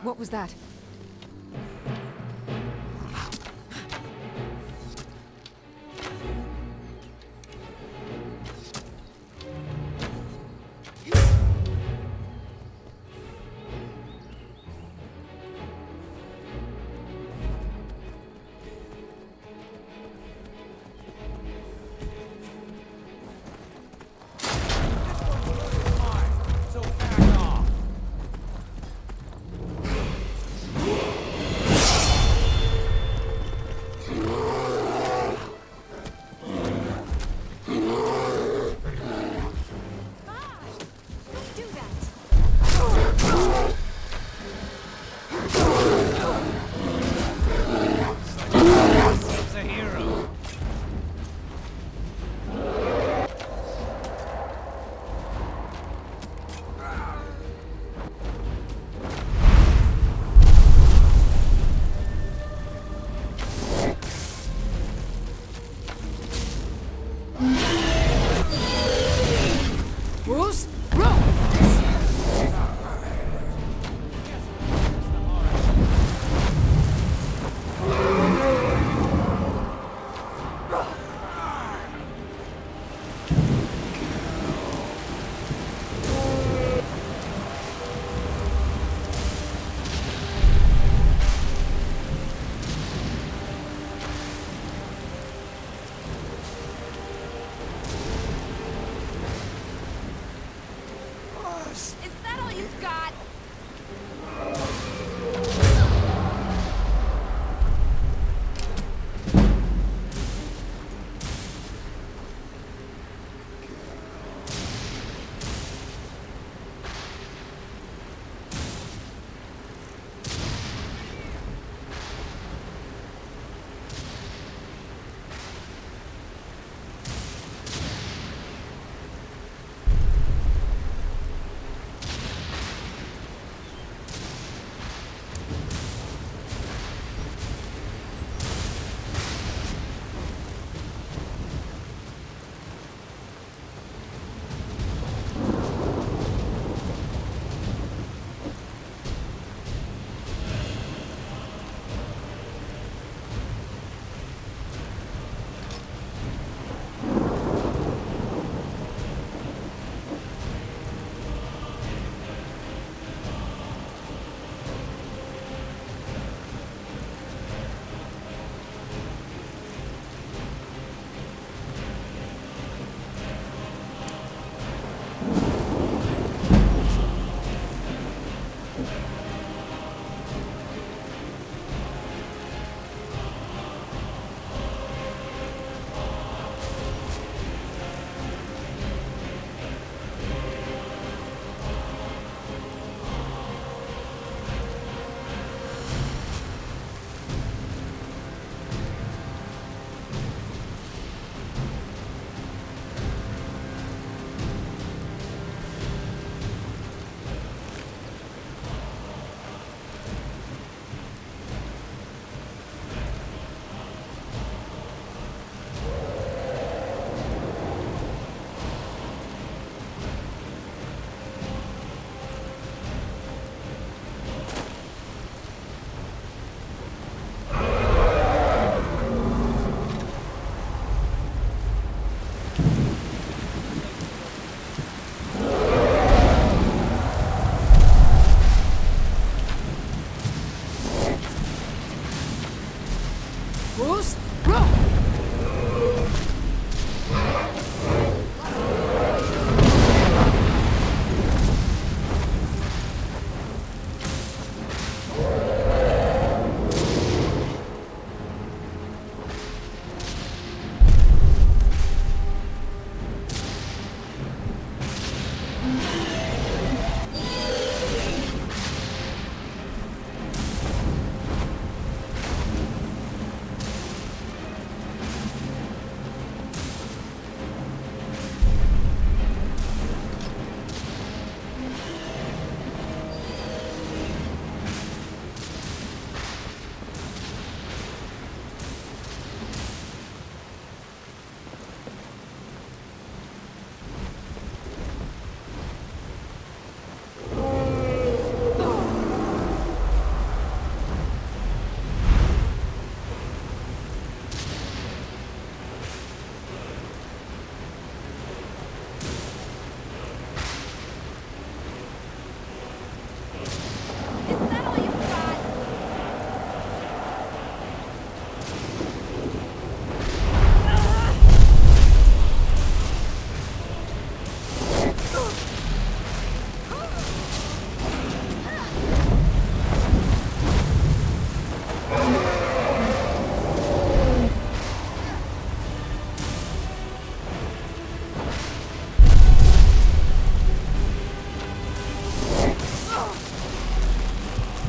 What was that?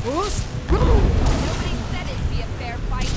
Nobody said it'd be a fair fight.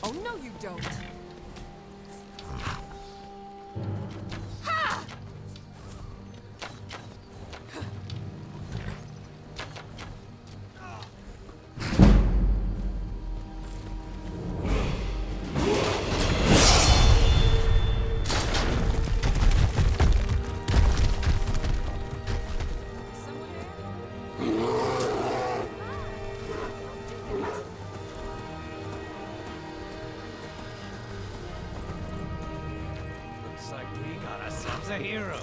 Oh, no, you don't. Ha! Looks like we got ourselves a hero.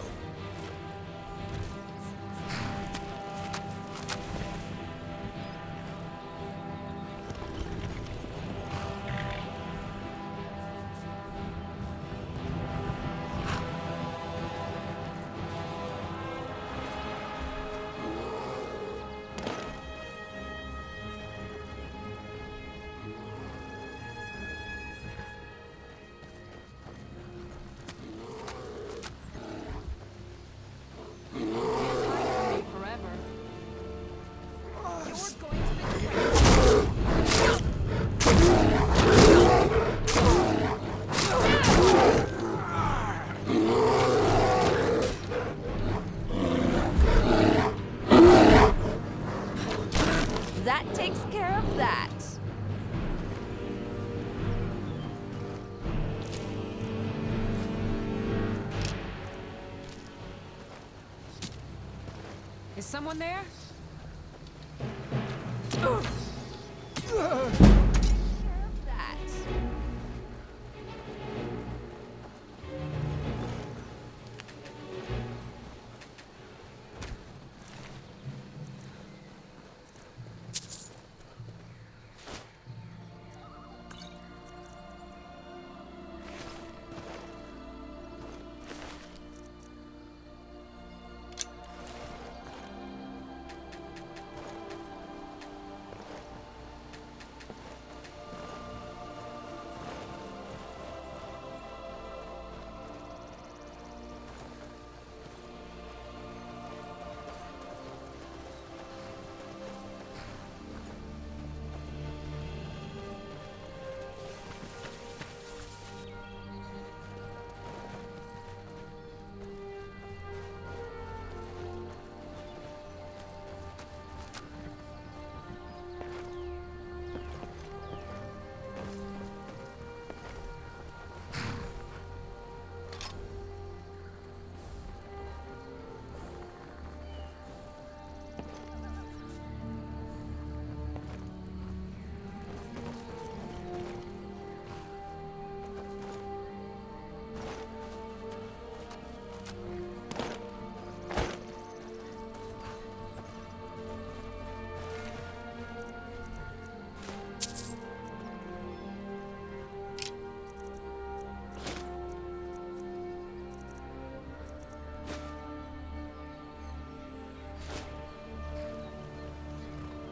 Forever. You're going to be that takes care of that. Is someone there? Ugh. Care of that.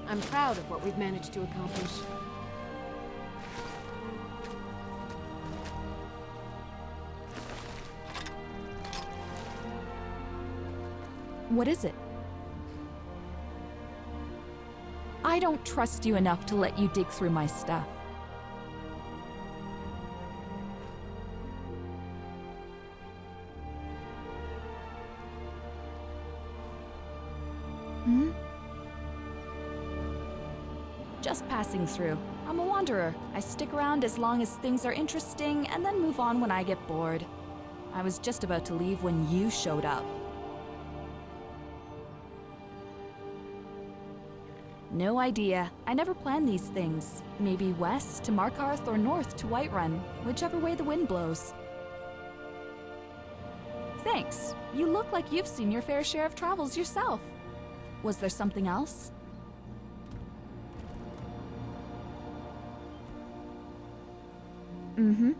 I'm proud of what we've managed to accomplish. What is it? I don't trust you enough to let you dig through my stuff. Hmm? Just passing through. I'm a wanderer. I stick around as long as things are interesting and then move on when I get bored. I was just about to leave when you showed up. No idea. I never plan these things. Maybe west to Markarth or north to Whiterun, whichever way the wind blows. Thanks. You look like you've seen your fair share of travels yourself. Was there something else? Mm-hmm.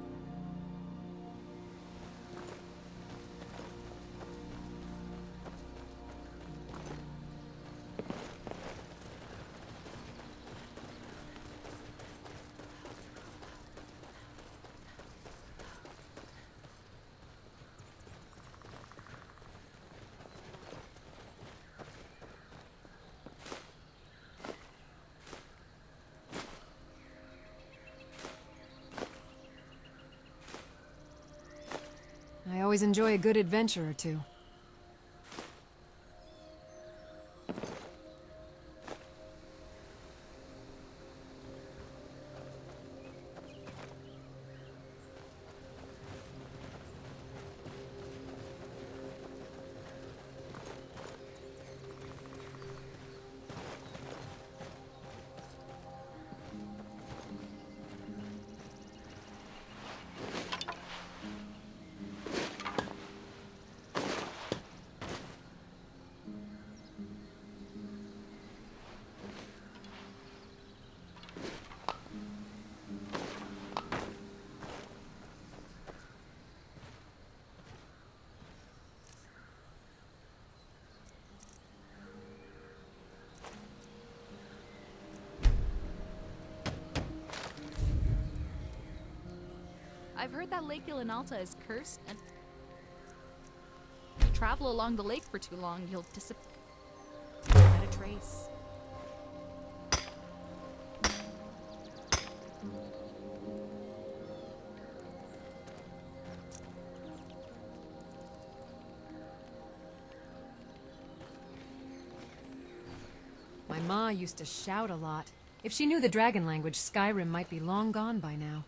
I always enjoy a good adventure or two. I've heard that Lake Ilinalta is cursed, and if you travel along the lake for too long, you'll disappear without a trace. My ma used to shout a lot. If she knew the dragon language, Skyrim might be long gone by now.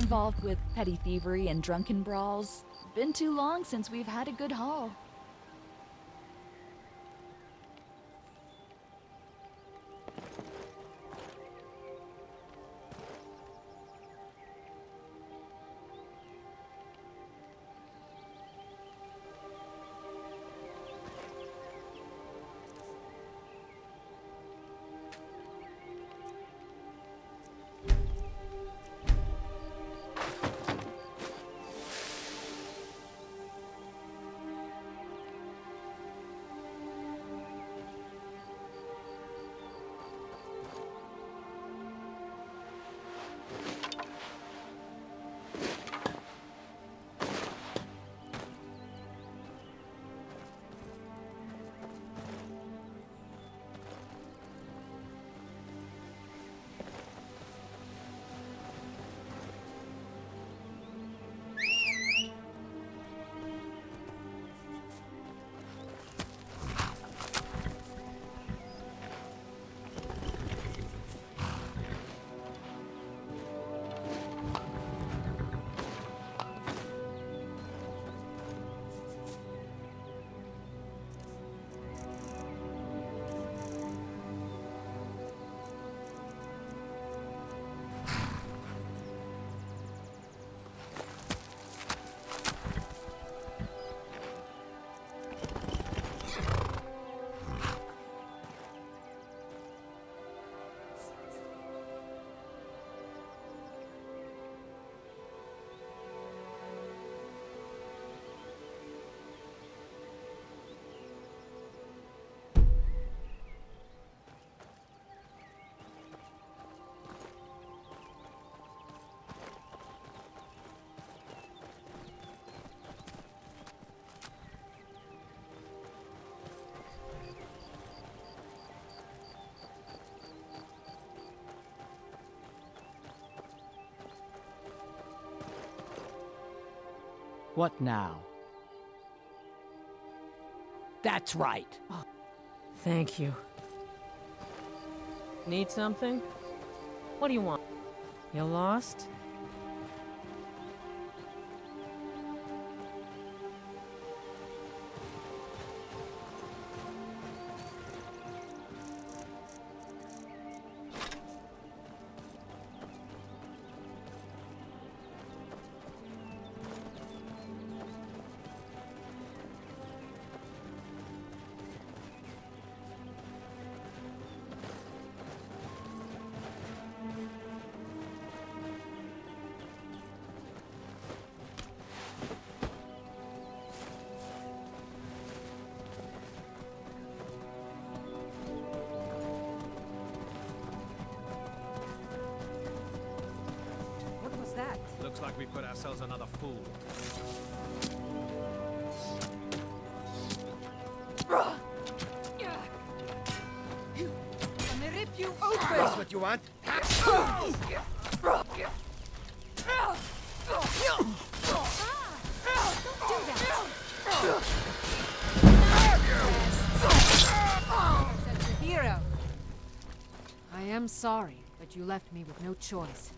involved with petty thievery and drunken brawls. Been too long since we've had a good haul. What now? That's right. Thank you. Need something? What do you want? You lost? What was that? Looks like we put ourselves another fool. I'm gonna rip you open! That's what you want? Such a hero. I am sorry, but you left me with no choice.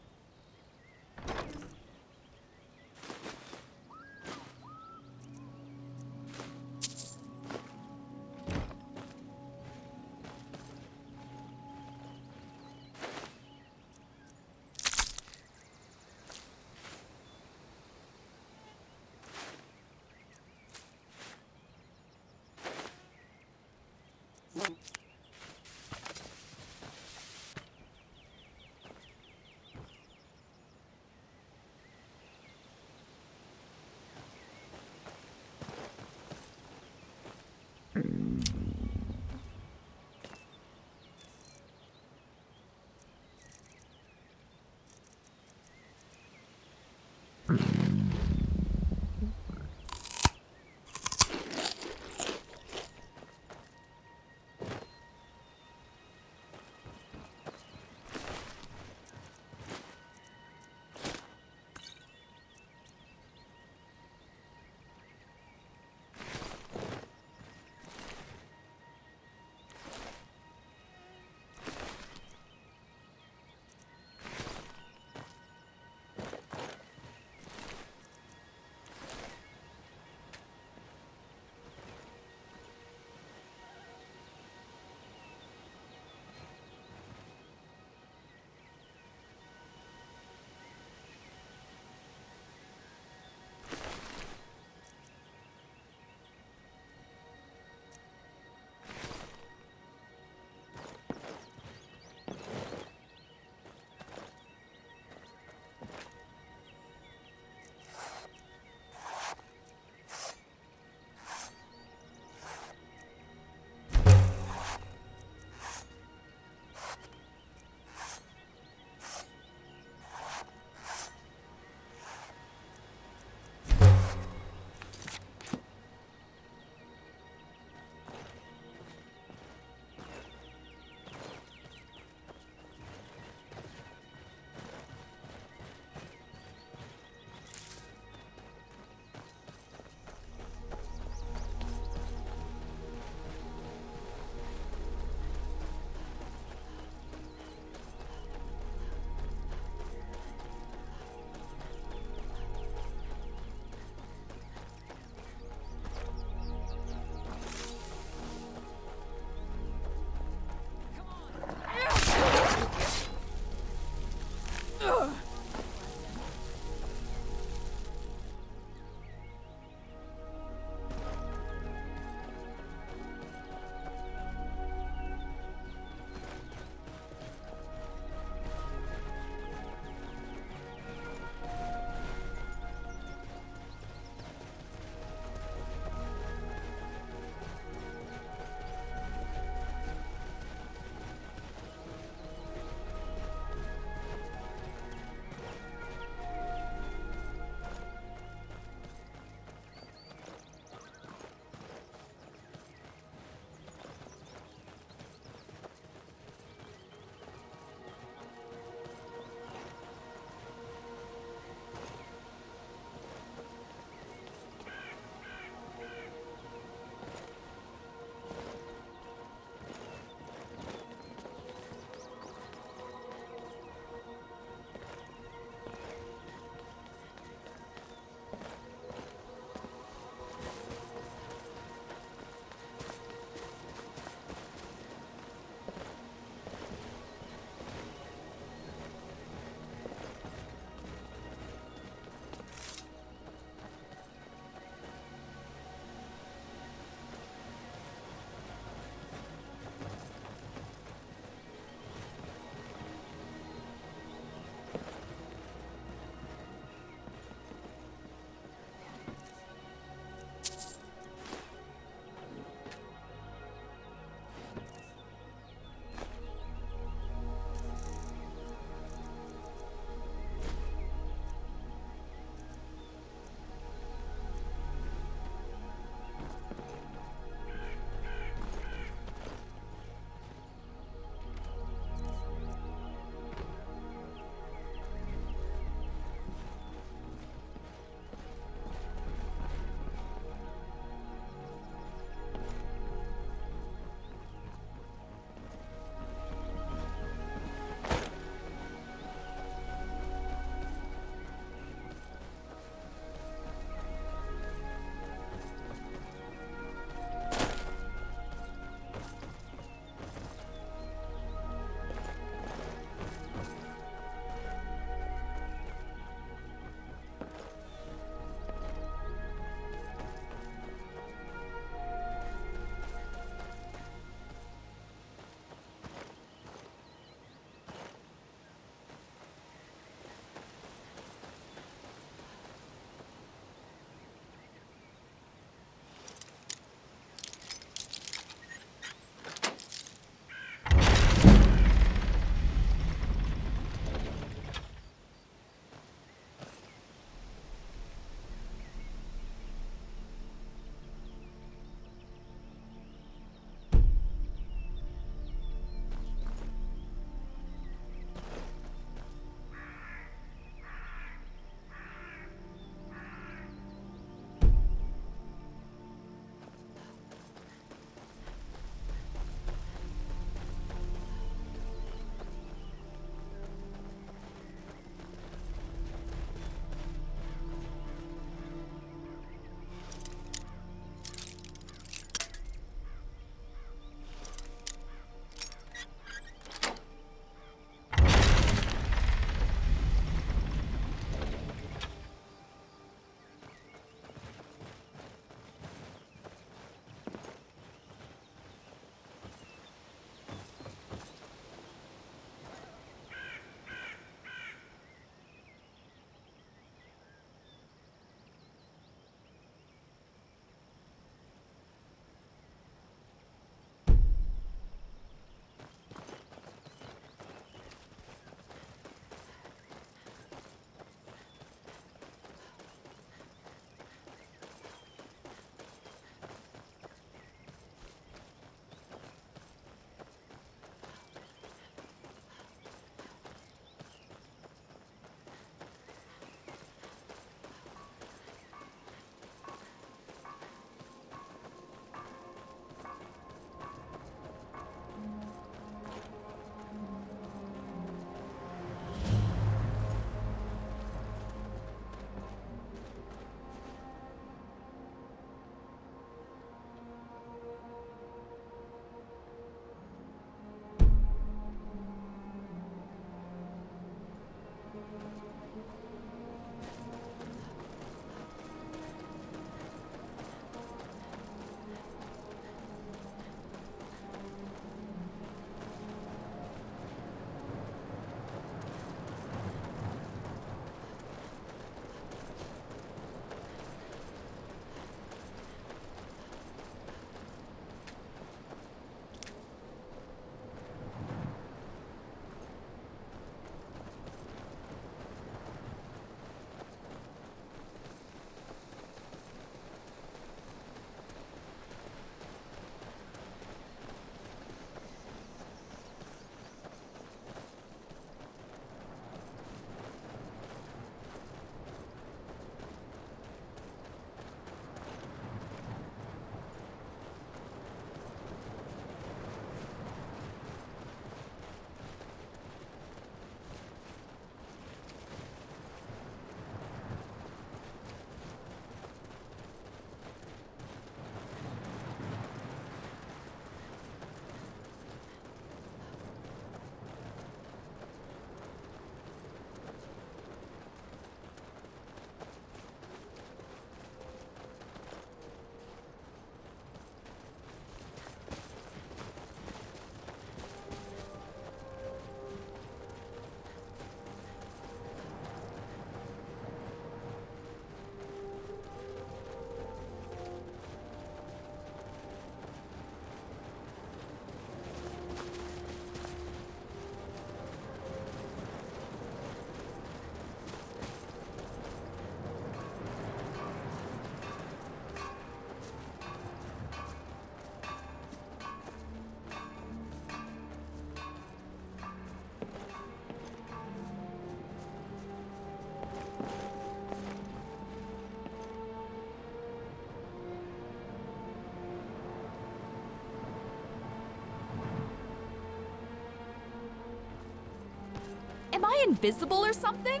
Am I invisible or something?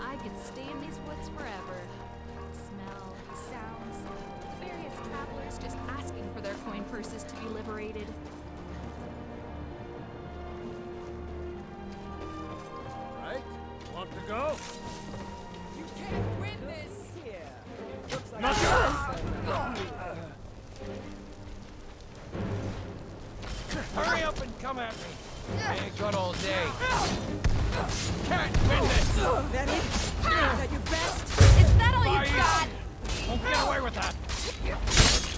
I could stay in these woods forever. Smell, sounds, the various travelers just asking for their coin purses to be liberated. Right? Want to go? You can't win this! Hurry up and come at me. I ain't got all day. Can't win this. That it? Is that your best? Is that all Fire. you got? Won't get away with that. The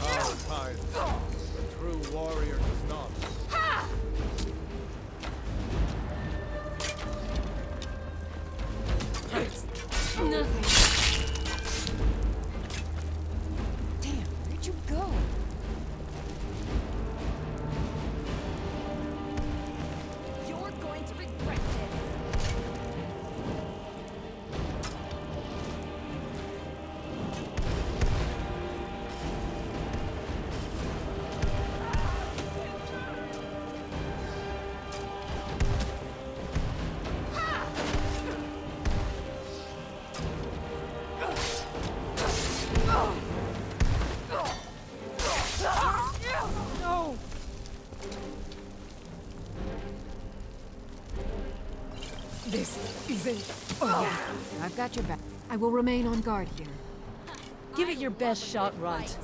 coward hides. The true warrior does not. Nothing. Damn, where'd you go? You're going to regret this. No! This isn't. Oh, I've got your back. I will remain on guard here. Give it your best shot, Runt.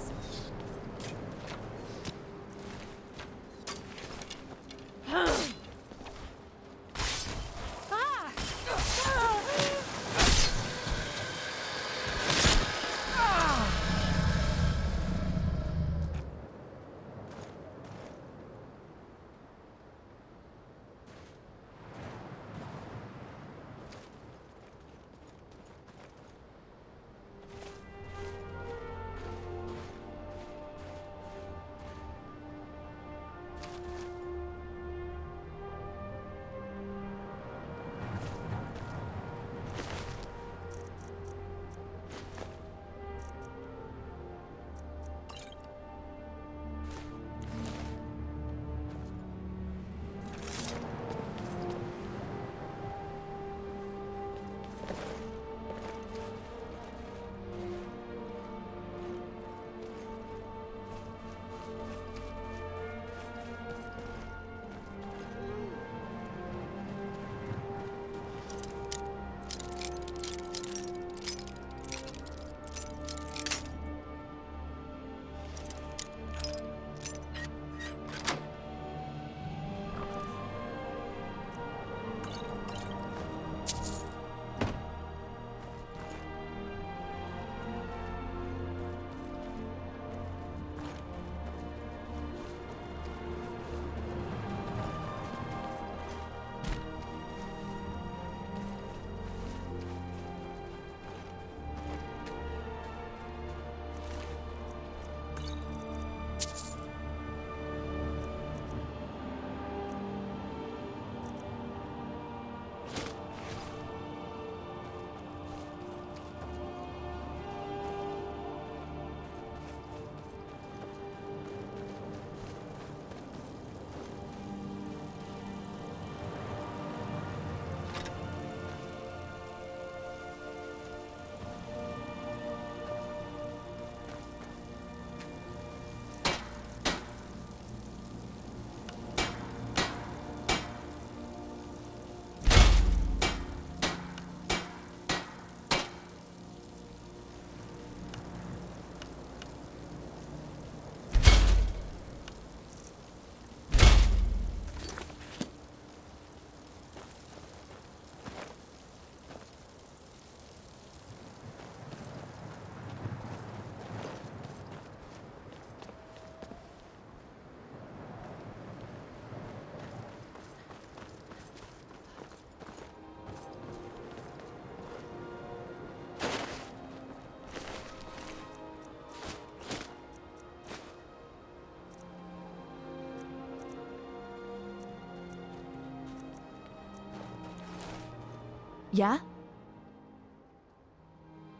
Yeah?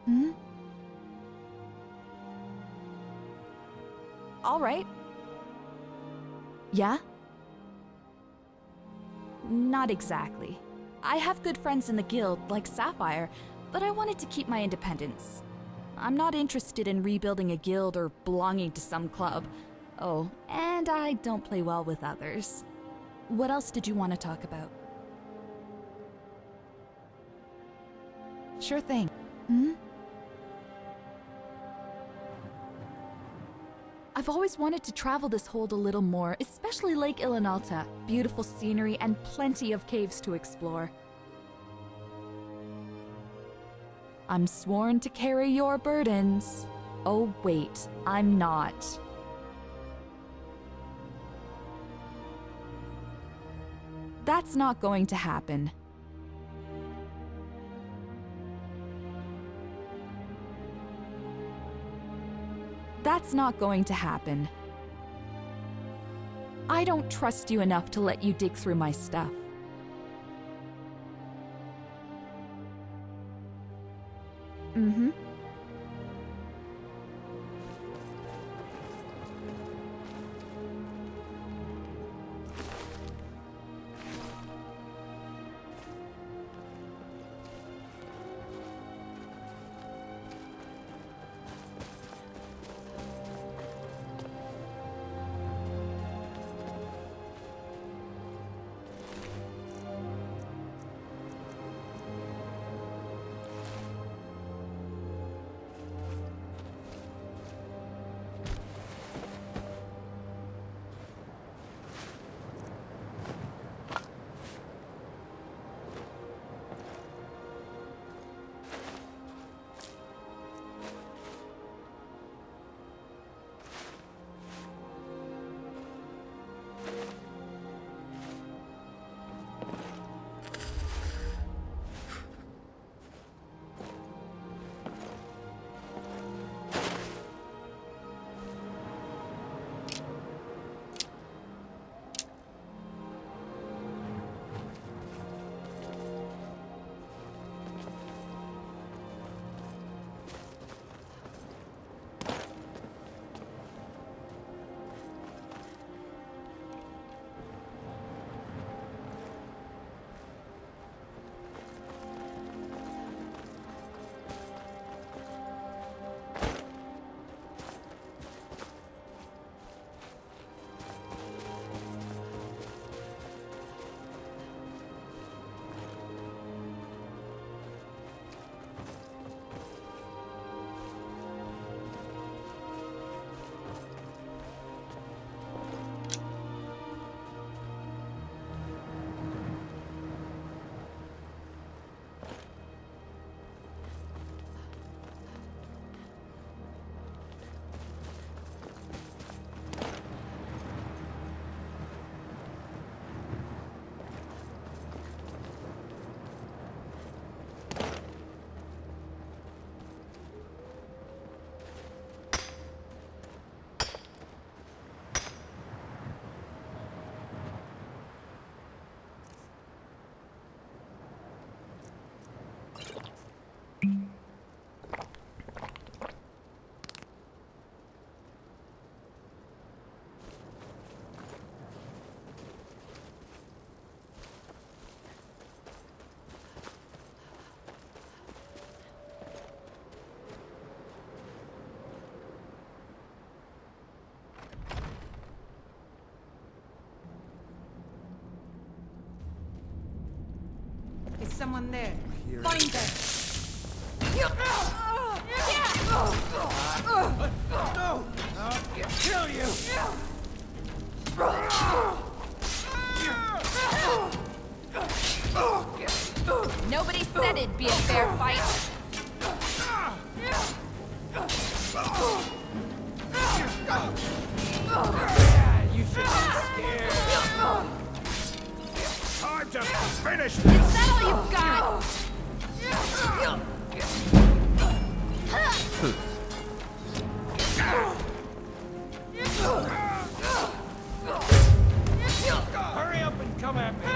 Hmm? All right. Yeah? Not exactly. I have good friends in the guild, like Sapphire, but I wanted to keep my independence. I'm not interested in rebuilding a guild or belonging to some club. Oh, and I don't play well with others. What else did you want to talk about? Sure thing. Hmm? I've always wanted to travel this hold a little more, especially Lake Ilinalta. Beautiful scenery and plenty of caves to explore. I'm sworn to carry your burdens. Oh wait, I'm not. That's not going to happen. That's not going to happen. I don't trust you enough to let you dig through my stuff. Mm-hmm. Is someone there? Find them! No! I'll kill you! Nobody said it'd be a fair fight. You should be scared. Time to finish this! Is that all you've got? Hurry up and come at me! I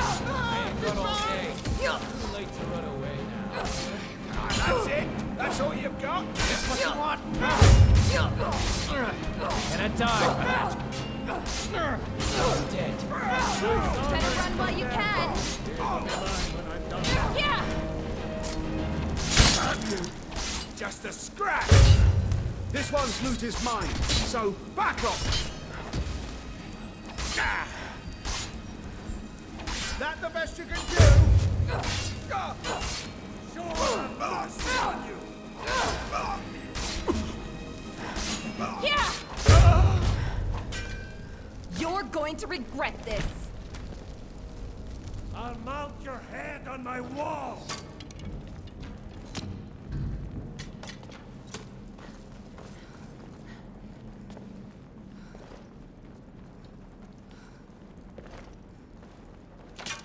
ain't got all day. Too late to run away now. what you've got? This what you want? Gonna die for that. Dead. Better run while you can. Yeah! Just a scratch. This one's loot is mine, so back off! Ah. That the best you can do? Sure, I'll see on you. Yeah! You're going to regret this. I'll mount your head on my wall.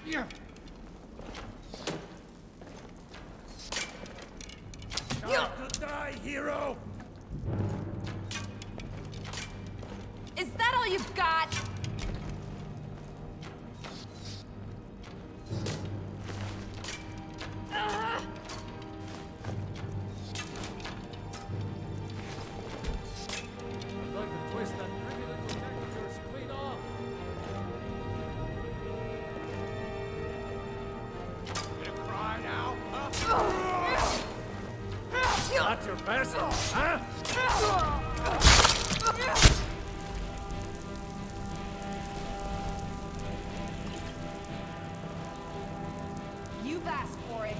Yeah. Time to die, hero. Is that all you've got? I'd like to twist that pretty little neck of yours clean off. Gonna cry now, huh? That's your best, huh? You've asked for it.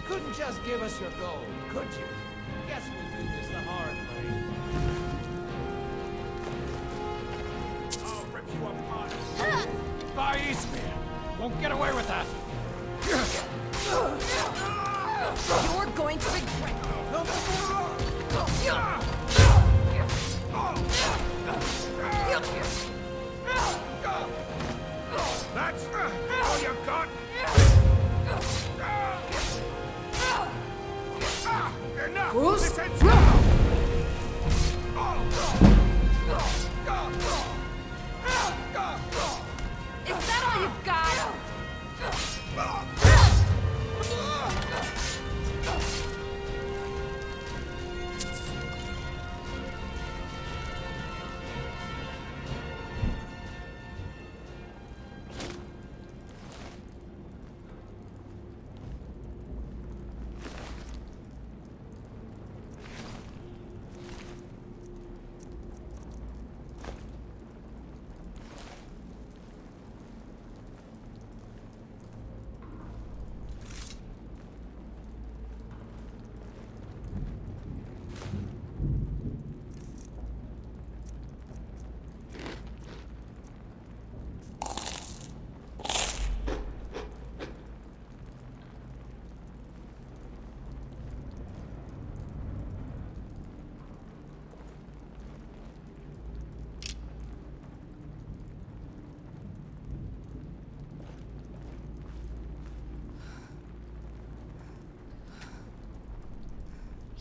Couldn't just give us your gold, could you? Guess we'll do this the hard way. I'll rip you apart. By Eastman! Won't get away with that! You're going to regret That's all you got? Enough! Bruce? This ends now! Is that all you've got?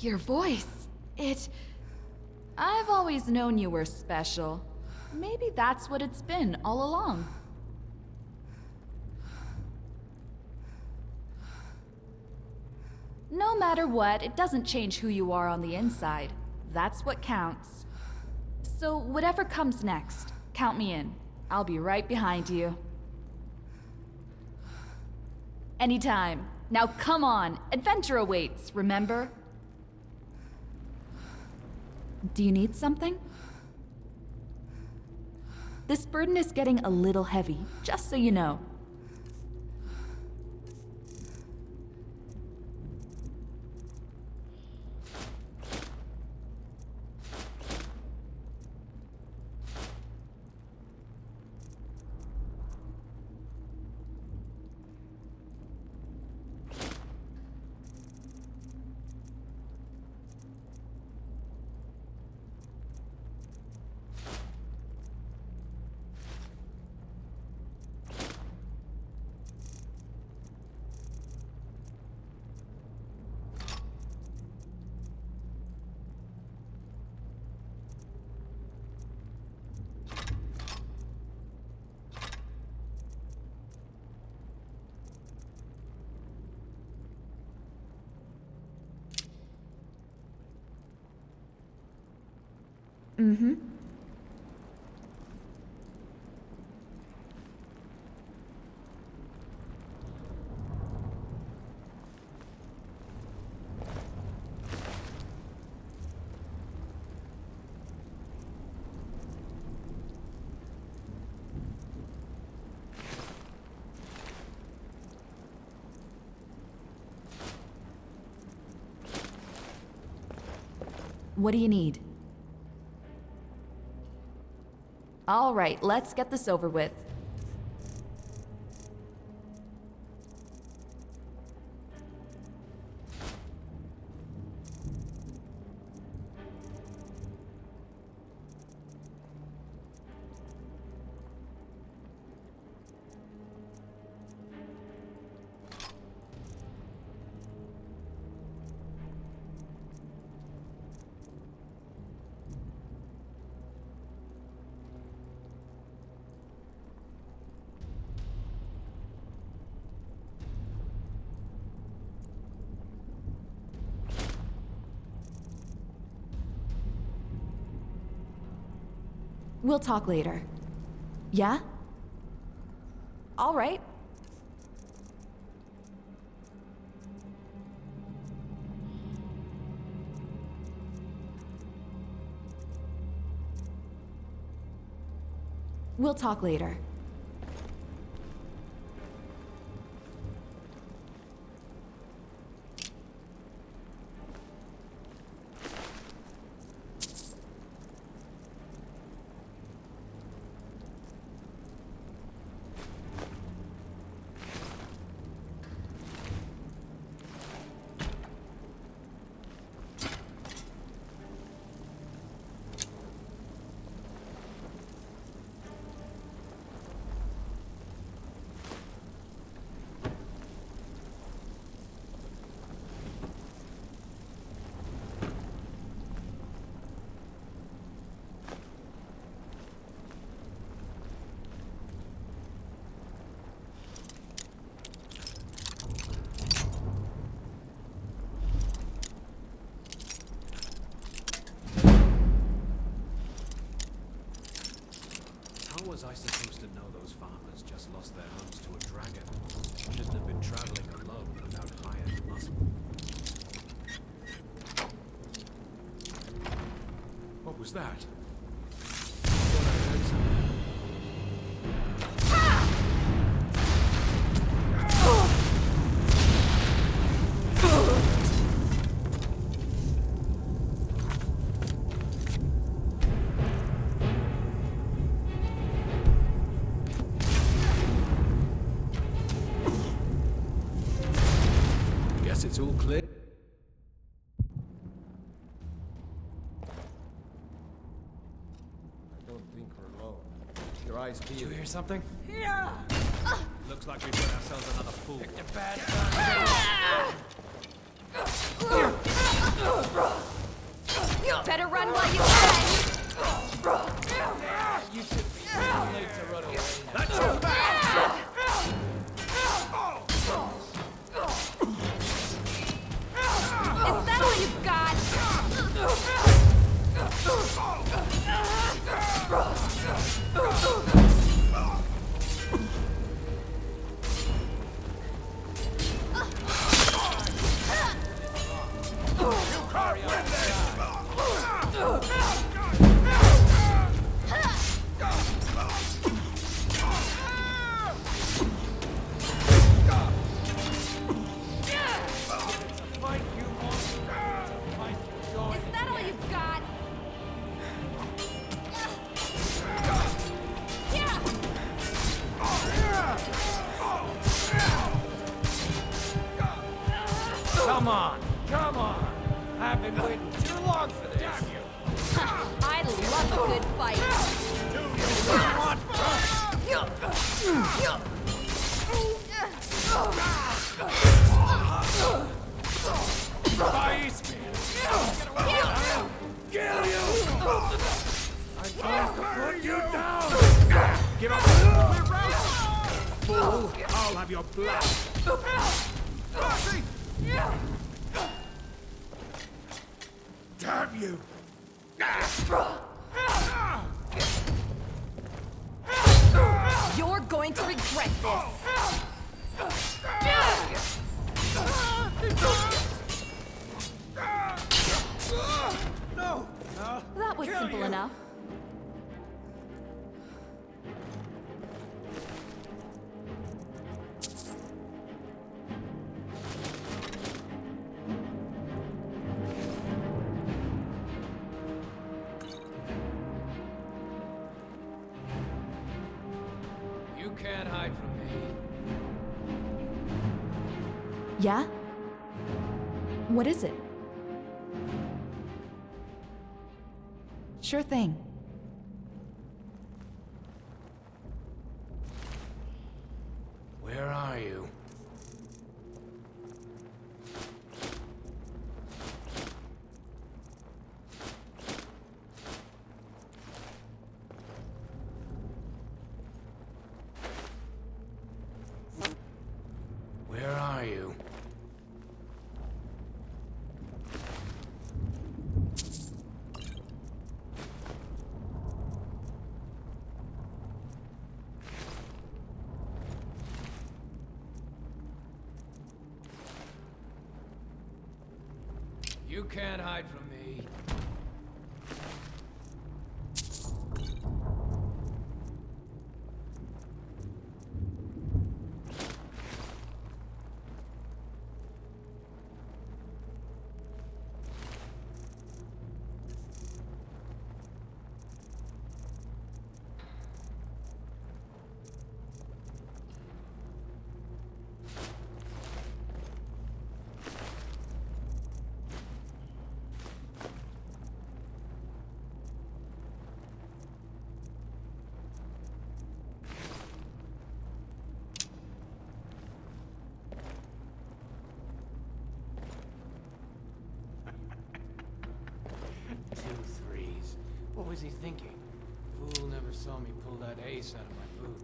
Your voice, I've always known you were special. Maybe that's what it's been all along. No matter what, it doesn't change who you are on the inside. That's what counts. So whatever comes next, count me in. I'll be right behind you. Anytime. Now come on, adventure awaits, remember? Do you need something? This burden is getting a little heavy, just so you know. What do you need? All right, let's get this over with. We'll talk later. Yeah? All right. We'll talk later. How was I supposed to know those farmers just lost their homes to a dragon? Shouldn't have been traveling alone without hired muscle. What was that? Thought I heard something. Guess it's all clear. I don't think we're alone. Your eyes peeled. Did you hear something? Yeah. Looks like we've got ourselves another fool. Picked a bad time. Better run while you can! You should be too late to run away. That's your back! Is that all you've got? Fight you monster. Fight you join. Is that all you've got? Come on, come on. I've been waiting too long for this. Damn you. I love a good fight. Face me. Kill you. I'm going to put you down. Give up! Fool! I'll have your blood! Damn you! Yeah? What is it? Sure thing. Where are you? Where are you? You can't hide from me. What was he thinking? Fool never saw me pull that ace out of my boot.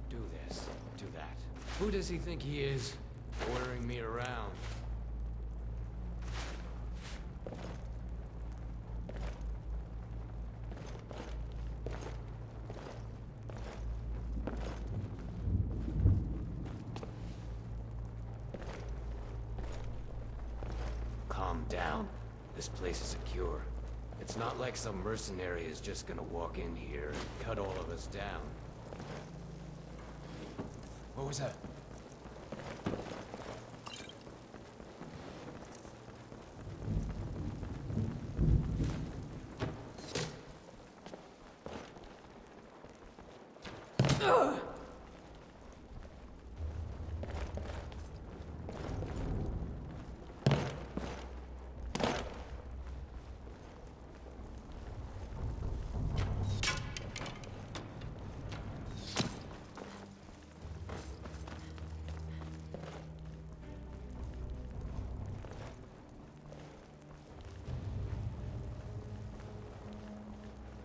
Do this, do that. Who does he think he is, ordering me around? Calm down. This place is secure. It's not like some mercenary is just gonna walk in here and cut all of us down. What was that?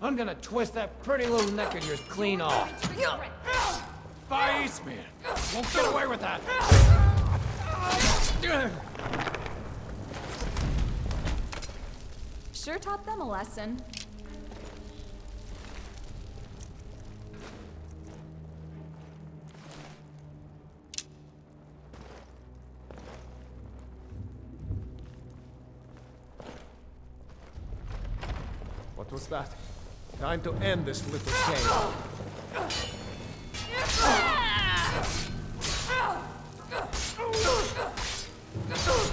I'm gonna twist that pretty little neck of yours clean off. Face man! Won't get away with that! Sure taught them a lesson. What was that? Time to end this little game.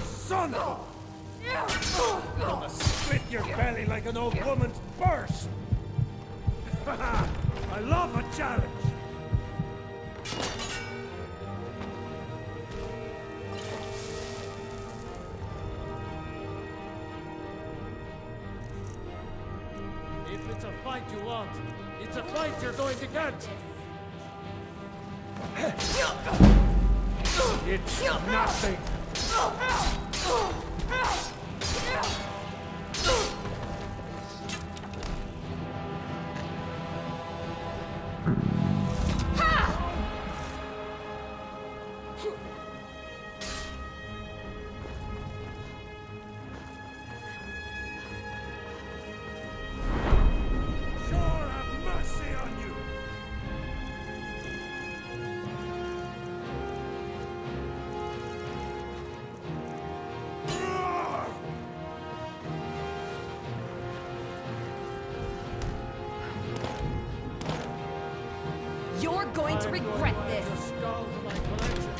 Son of a... I'm gonna split your belly like an old woman's purse! I love a challenge! If it's a fight you want, it's a fight you're going to get! It's nothing! You're going to regret this. Skull to my collection.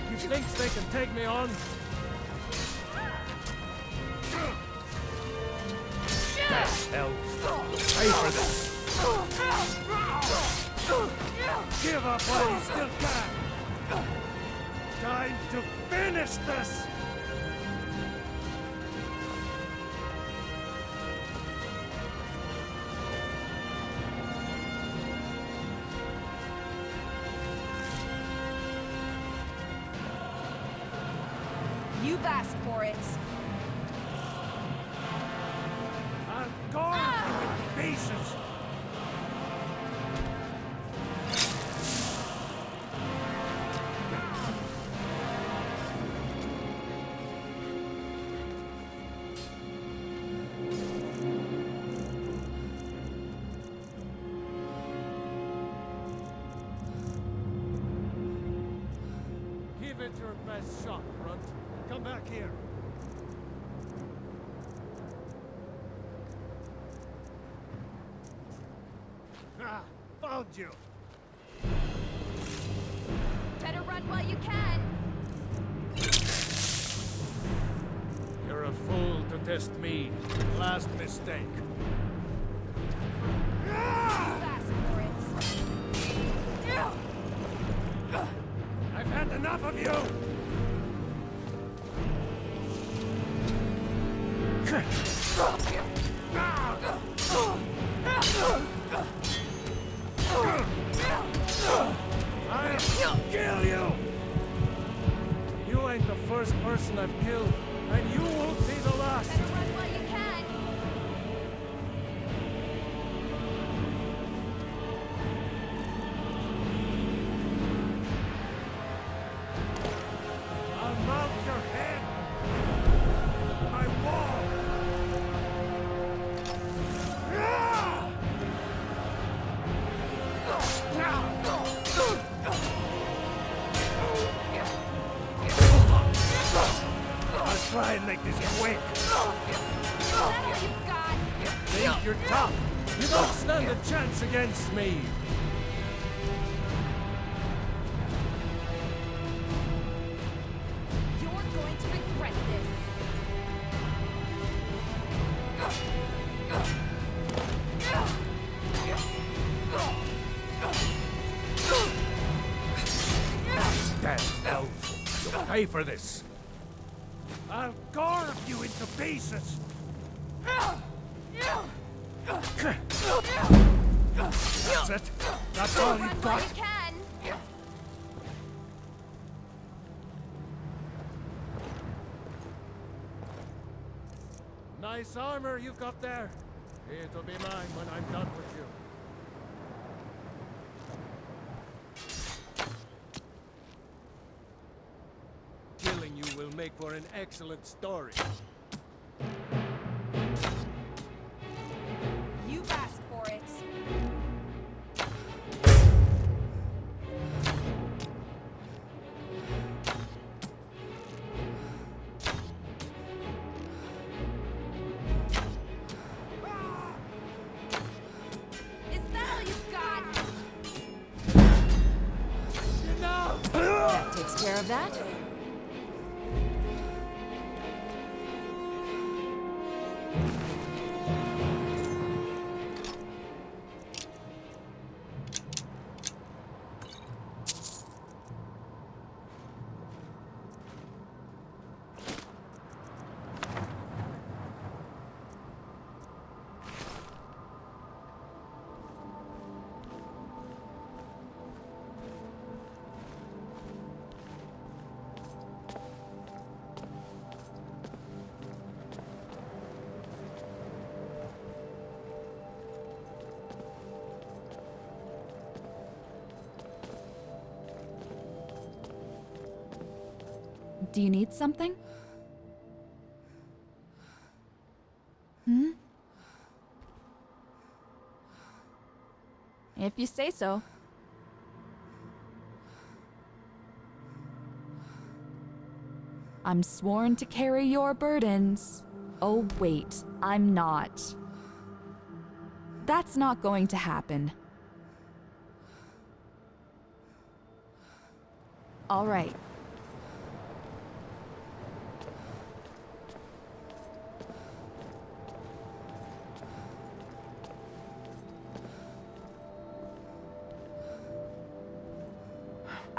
like he thinks they can take me on? Elves, pay for this. Give up while you still can. Time to finish this. You've asked for it. I'll guard you in pieces. Give it your best shot, Grunt. Come back here. Ah, found you. Better run while you can. You're a fool to test me. Last mistake. You've asked for it. I've had enough of you! I'll kill you! You ain't the first person I've killed, and you won't be the last! Better run while you can. I'll mount your head! My wall! I'll try and make this quick! Is that all you've got? Think you're tough! You don't stand a chance against me! You're going to regret this. Damn elf! You'll pay for this! I'll carve you into pieces! That's it? That's all Run you've while got? you can. Nice armor you've got there. It'll be mine when I'm done with you. Killing you will make for an excellent story. You've asked for it. Is that all you've got? That takes care of that. Do you need something? Hmm? If you say so. I'm sworn to carry your burdens. Oh, wait, I'm not. That's not going to happen. All right.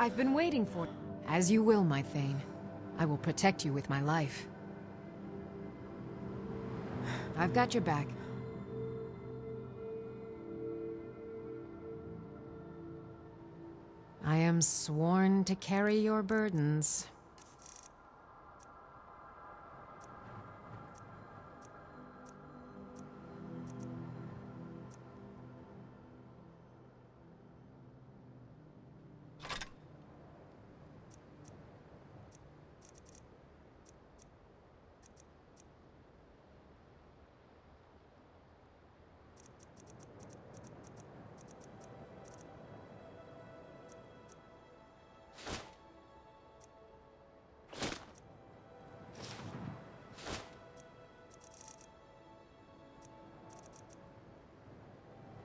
I've been waiting for... As you will, my Thane. I will protect you with my life. I've got your back. I am sworn to carry your burdens.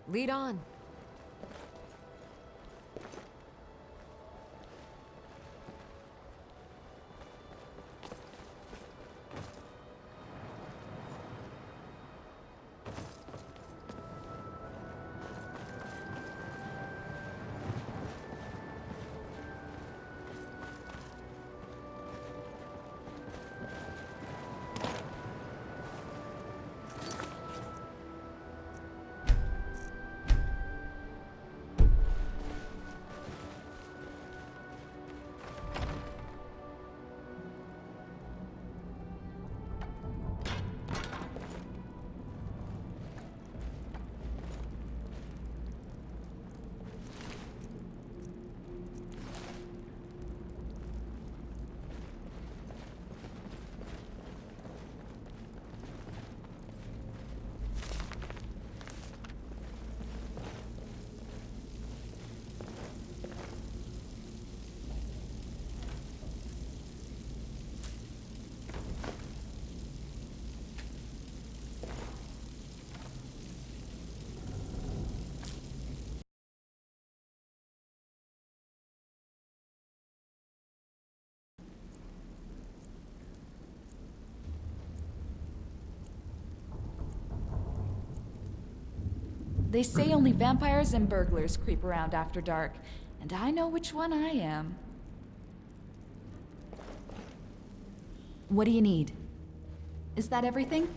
Lead on. They say only vampires and burglars creep around after dark, and I know which one I am. What do you need? Is that everything?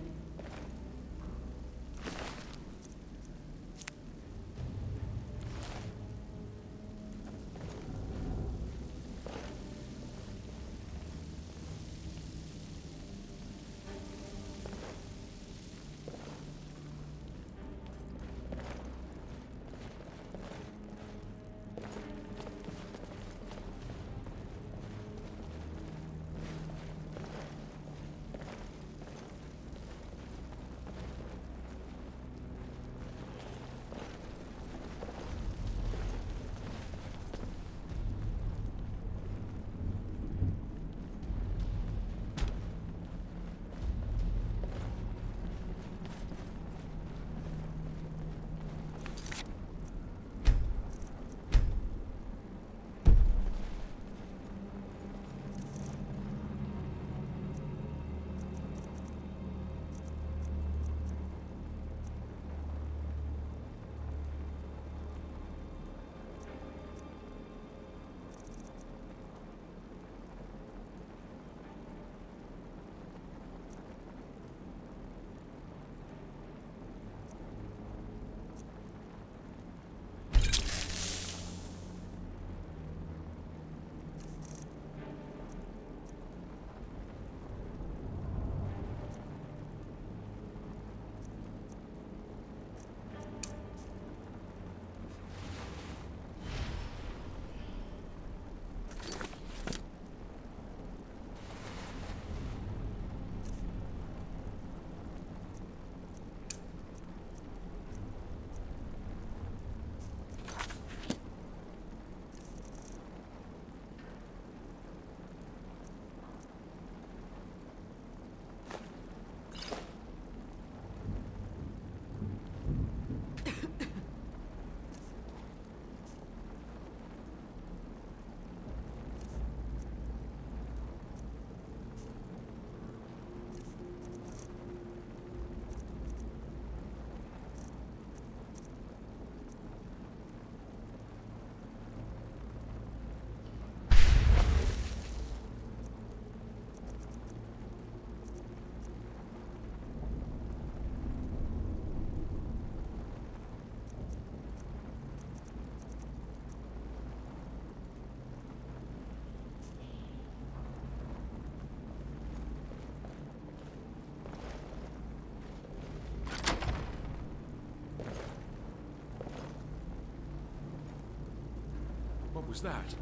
was that?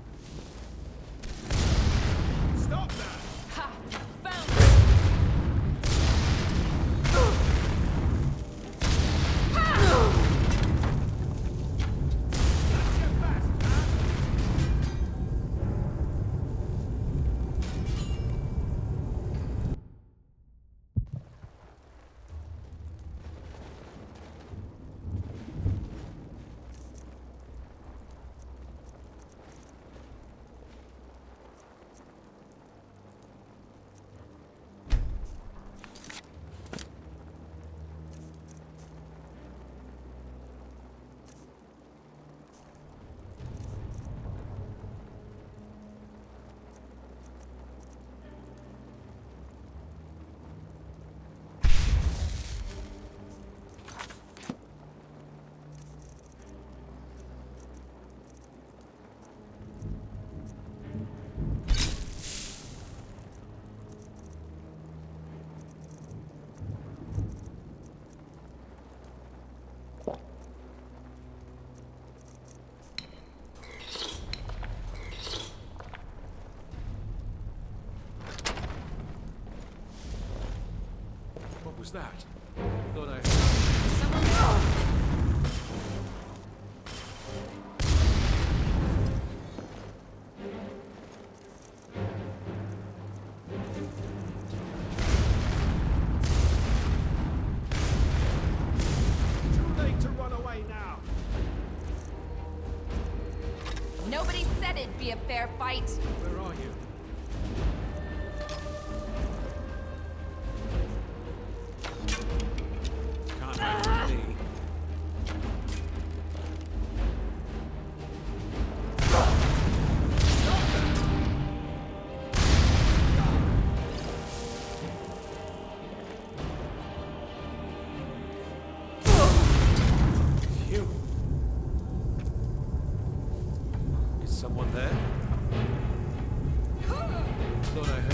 Stop that! Ha! Found it! What was that? Thought I... Too late to run away now. Nobody said it'd be a fair fight. Where are you? Can't hide from me. Phew. Is someone there? Thought I heard.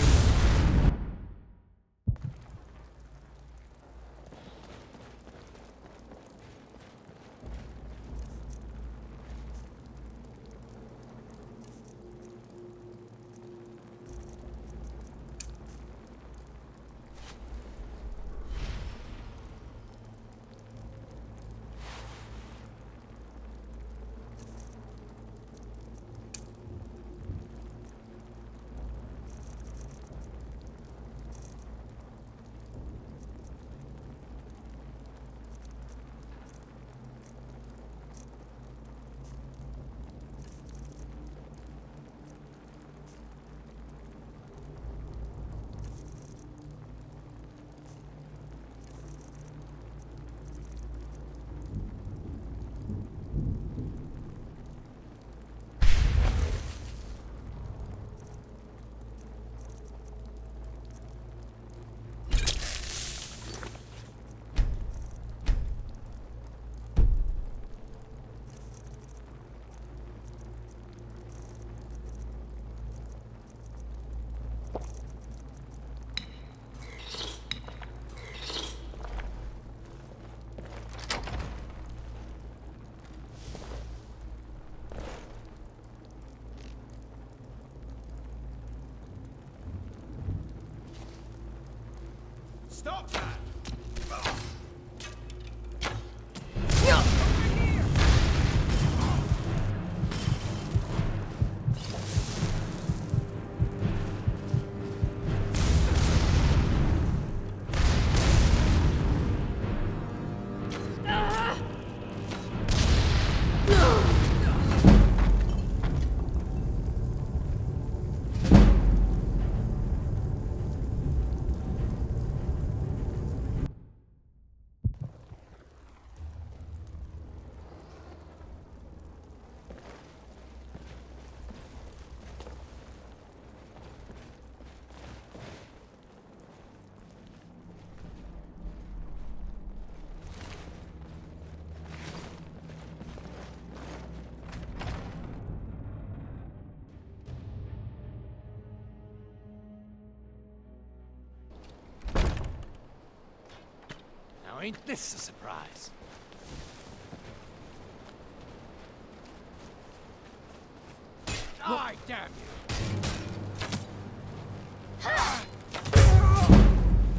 Stop that! Now ain't this a surprise? Die, damn you!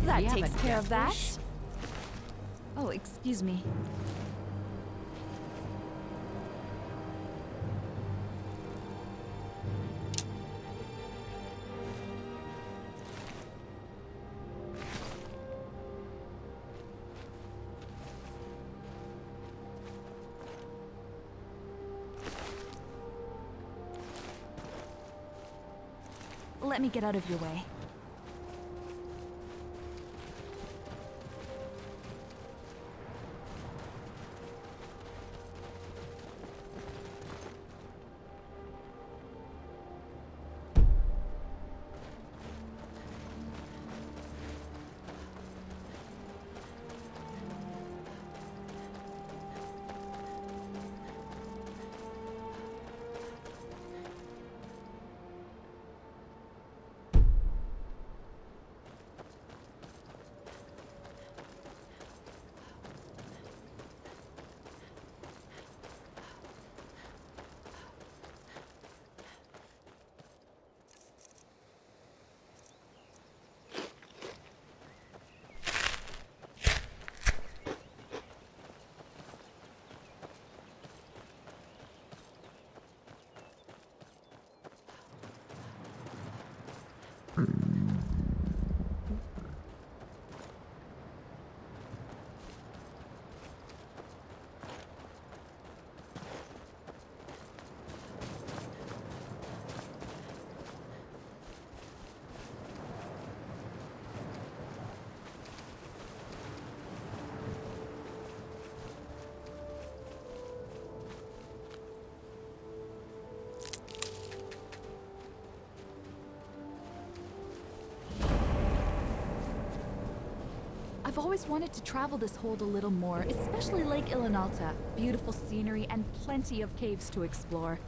That We have takes a care of that. death wish? Oh, excuse me. Let me get out of your way. I've always wanted to travel this hold a little more, especially Lake Ilinalta. Beautiful scenery and plenty of caves to explore.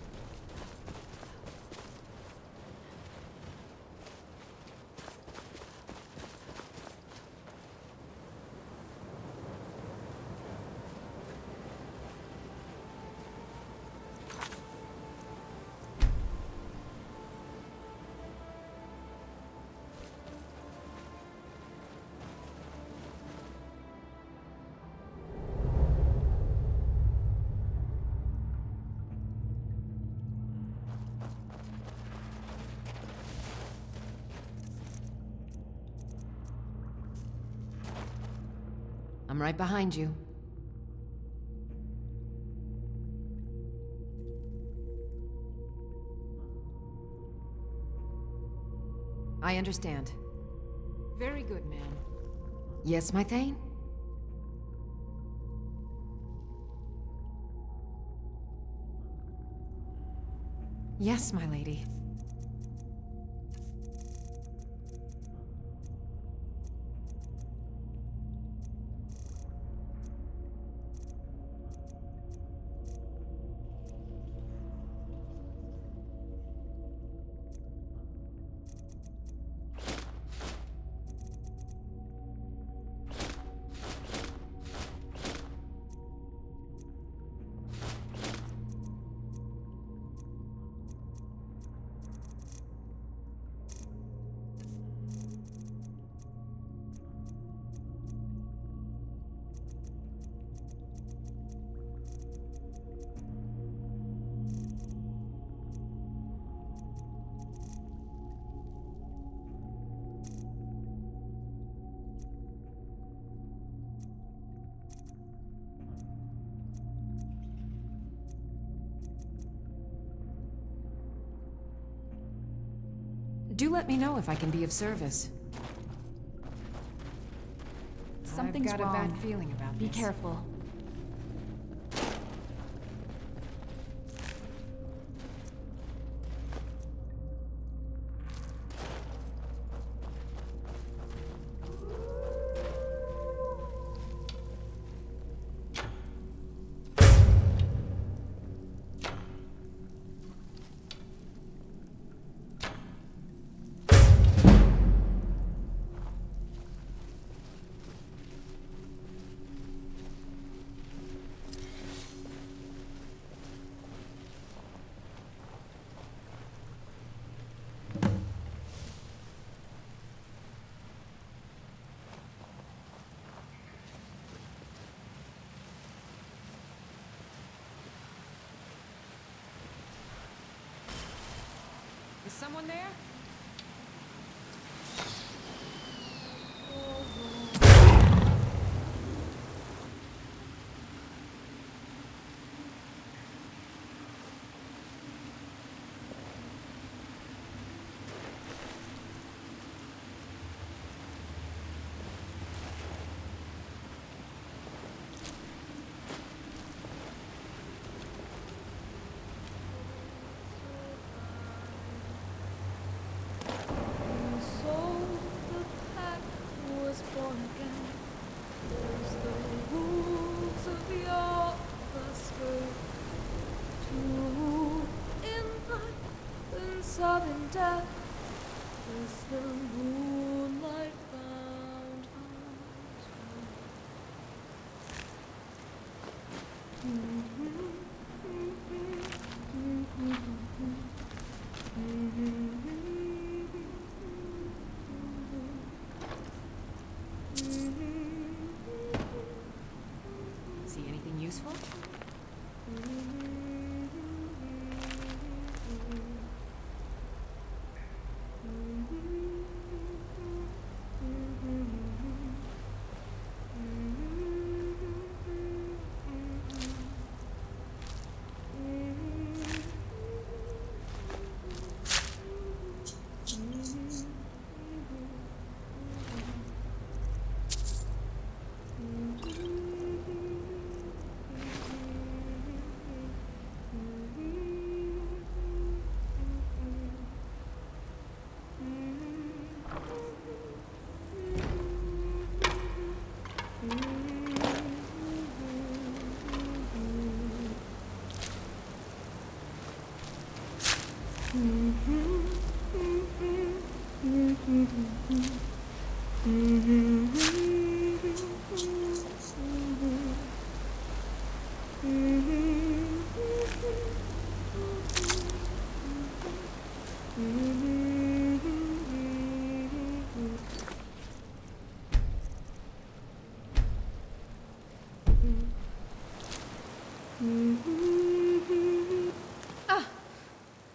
I'm right behind you. I understand. Very good, ma'am. Yes, my Thane? Yes, my lady. Do let me know if I can be of service. Something's I've got wrong. a bad feeling about Be this. careful. Is someone there? Sudden death is the moonlight found See anything useful?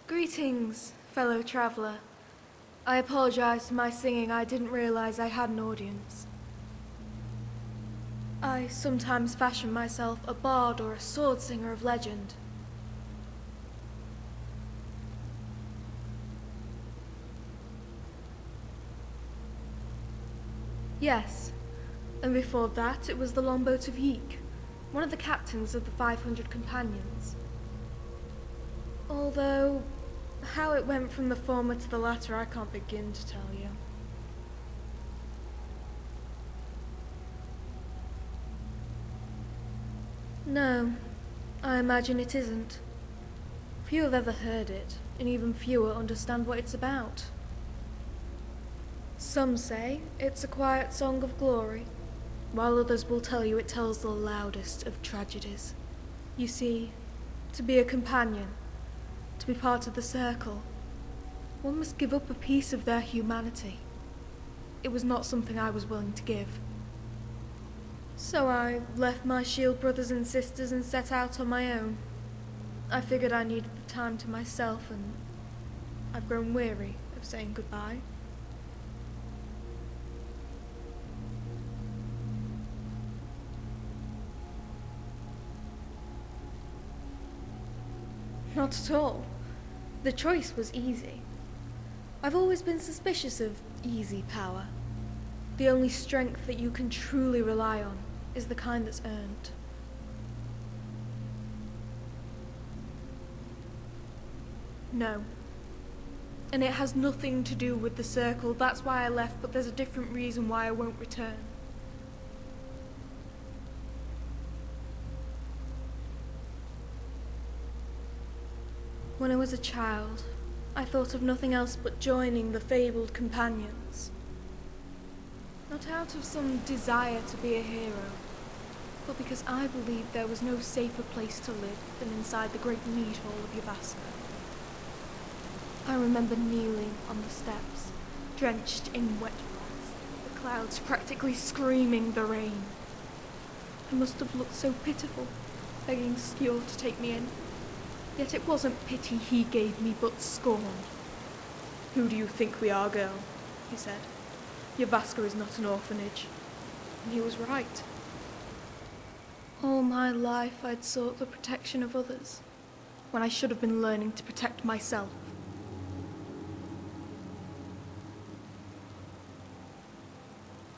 Greetings, fellow traveler. I apologize for my singing. I didn't realize I had an audience. I sometimes fashion myself a bard or a sword singer of legend. Yes, and before that it was the longboat of Yeek, one of the captains of the 500 companions. Although, how it went from the former to the latter I can't begin to tell you. No, I imagine it isn't. Few have ever heard it, and even fewer understand what it's about. Some say it's a quiet song of glory, while others will tell you it tells the loudest of tragedies. You see, to be a companion, to be part of the circle, one must give up a piece of their humanity. It was not something I was willing to give. So I left my shield brothers and sisters and set out on my own. I figured I needed the time to myself, and I've grown weary of saying goodbye. Not at all. The choice was easy. I've always been suspicious of easy power. The only strength that you can truly rely on is the kind that's earned. No. And it has nothing to do with the circle. That's why I left, but there's a different reason why I won't return. When I was a child, I thought of nothing else but joining the fabled companions. Not out of some desire to be a hero, but because I believed there was no safer place to live than inside the great mead hall of Yavaska. I remember kneeling on the steps, drenched in wet frost, the clouds practically screaming the rain. I must have looked so pitiful, begging Skjor to take me in. Yet it wasn't pity he gave me, but scorn. Who do you think we are, girl? He said. Your Vaska is not an orphanage. And he was right. All my life I'd sought the protection of others, when I should have been learning to protect myself.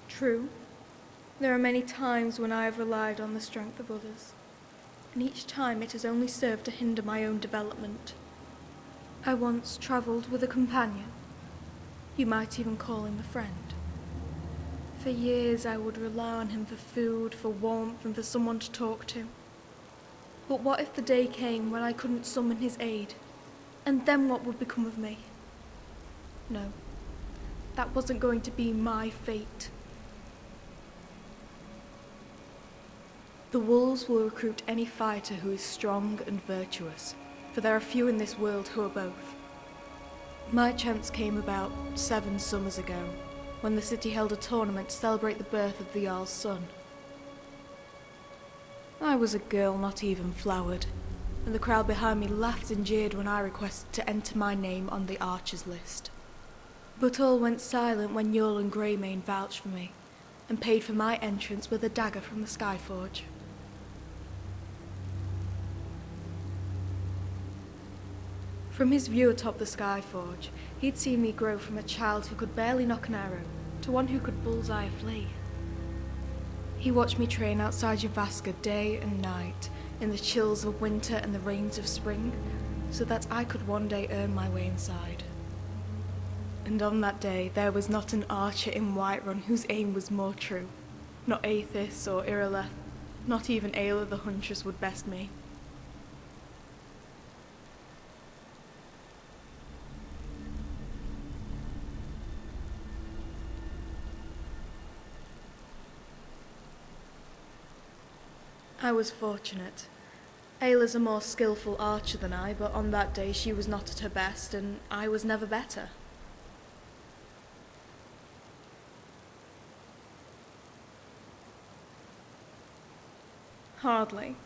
True, there are many times when I have relied on the strength of others, and each time it has only served to hinder my own development. I once travelled with a companion. You might even call him a friend. For years I would rely on him for food, for warmth, and for someone to talk to. But what if the day came when I couldn't summon his aid? And then what would become of me? No, that wasn't going to be my fate. The wolves will recruit any fighter who is strong and virtuous, for there are few in this world who are both. My chance came about 7 summers ago, when the city held a tournament to celebrate the birth of the Jarl's son. I was a girl not even flowered, and the crowd behind me laughed and jeered when I requested to enter my name on the archers list. But all went silent when Jarl and Greymane vouched for me, and paid for my entrance with a dagger from the Skyforge. From his view atop the Skyforge, he'd seen me grow from a child who could barely knock an arrow to one who could bullseye a flea. He watched me train outside Yavaska day and night, in the chills of winter and the rains of spring, so that I could one day earn my way inside. And on that day, there was not an archer in Whiterun whose aim was more true. Not Aethys or Irileth, not even Ayla the Huntress would best me. I was fortunate. Ayla's a more skillful archer than I, but on that day she was not at her best, and I was never better. Hardly.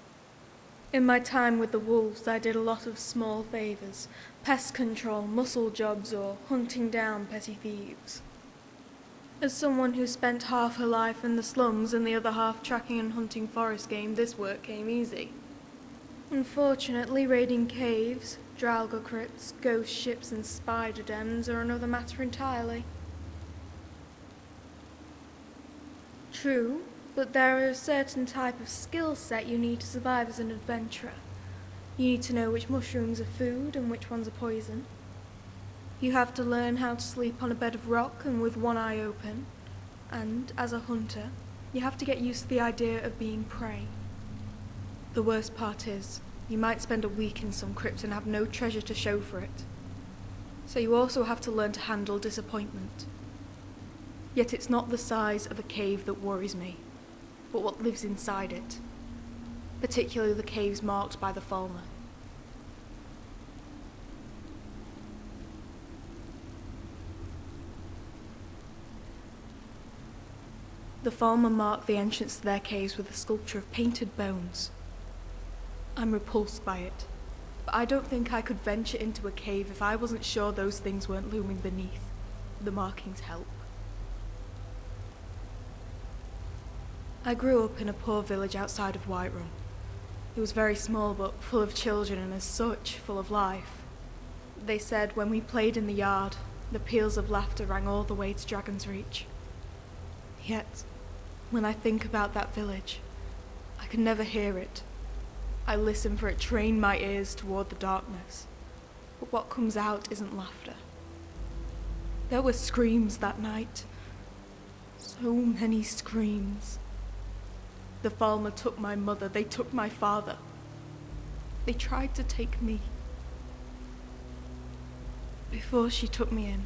In my time with the wolves, I did a lot of small favours, pest control, muscle jobs, or hunting down petty thieves. As someone who spent half her life in the slums and the other half tracking and hunting forest game, this work came easy. Unfortunately, raiding caves, Draugr crypts, ghost ships and spider dens are another matter entirely. True, but there are a certain type of skill set you need to survive as an adventurer. You need to know which mushrooms are food and which ones are poison. You have to learn how to sleep on a bed of rock and with one eye open. And, as a hunter, you have to get used to the idea of being prey. The worst part is, you might spend a week in some crypt and have no treasure to show for it. So you also have to learn to handle disappointment. Yet it's not the size of a cave that worries me, but what lives inside it. Particularly the caves marked by the Falmer. The Falmer marked the entrance to their caves with a sculpture of painted bones. I'm repulsed by it, but I don't think I could venture into a cave if I wasn't sure those things weren't looming beneath. The markings help. I grew up in a poor village outside of Whiterun. It was very small but full of children and as such, full of life. They said when we played in the yard, the peals of laughter rang all the way to Dragon's Reach. Yet, when I think about that village, I can never hear it. I listen for it, train my ears toward the darkness. But what comes out isn't laughter. There were screams that night. So many screams. The Falmer took my mother, they took my father. They tried to take me. Before she took me in,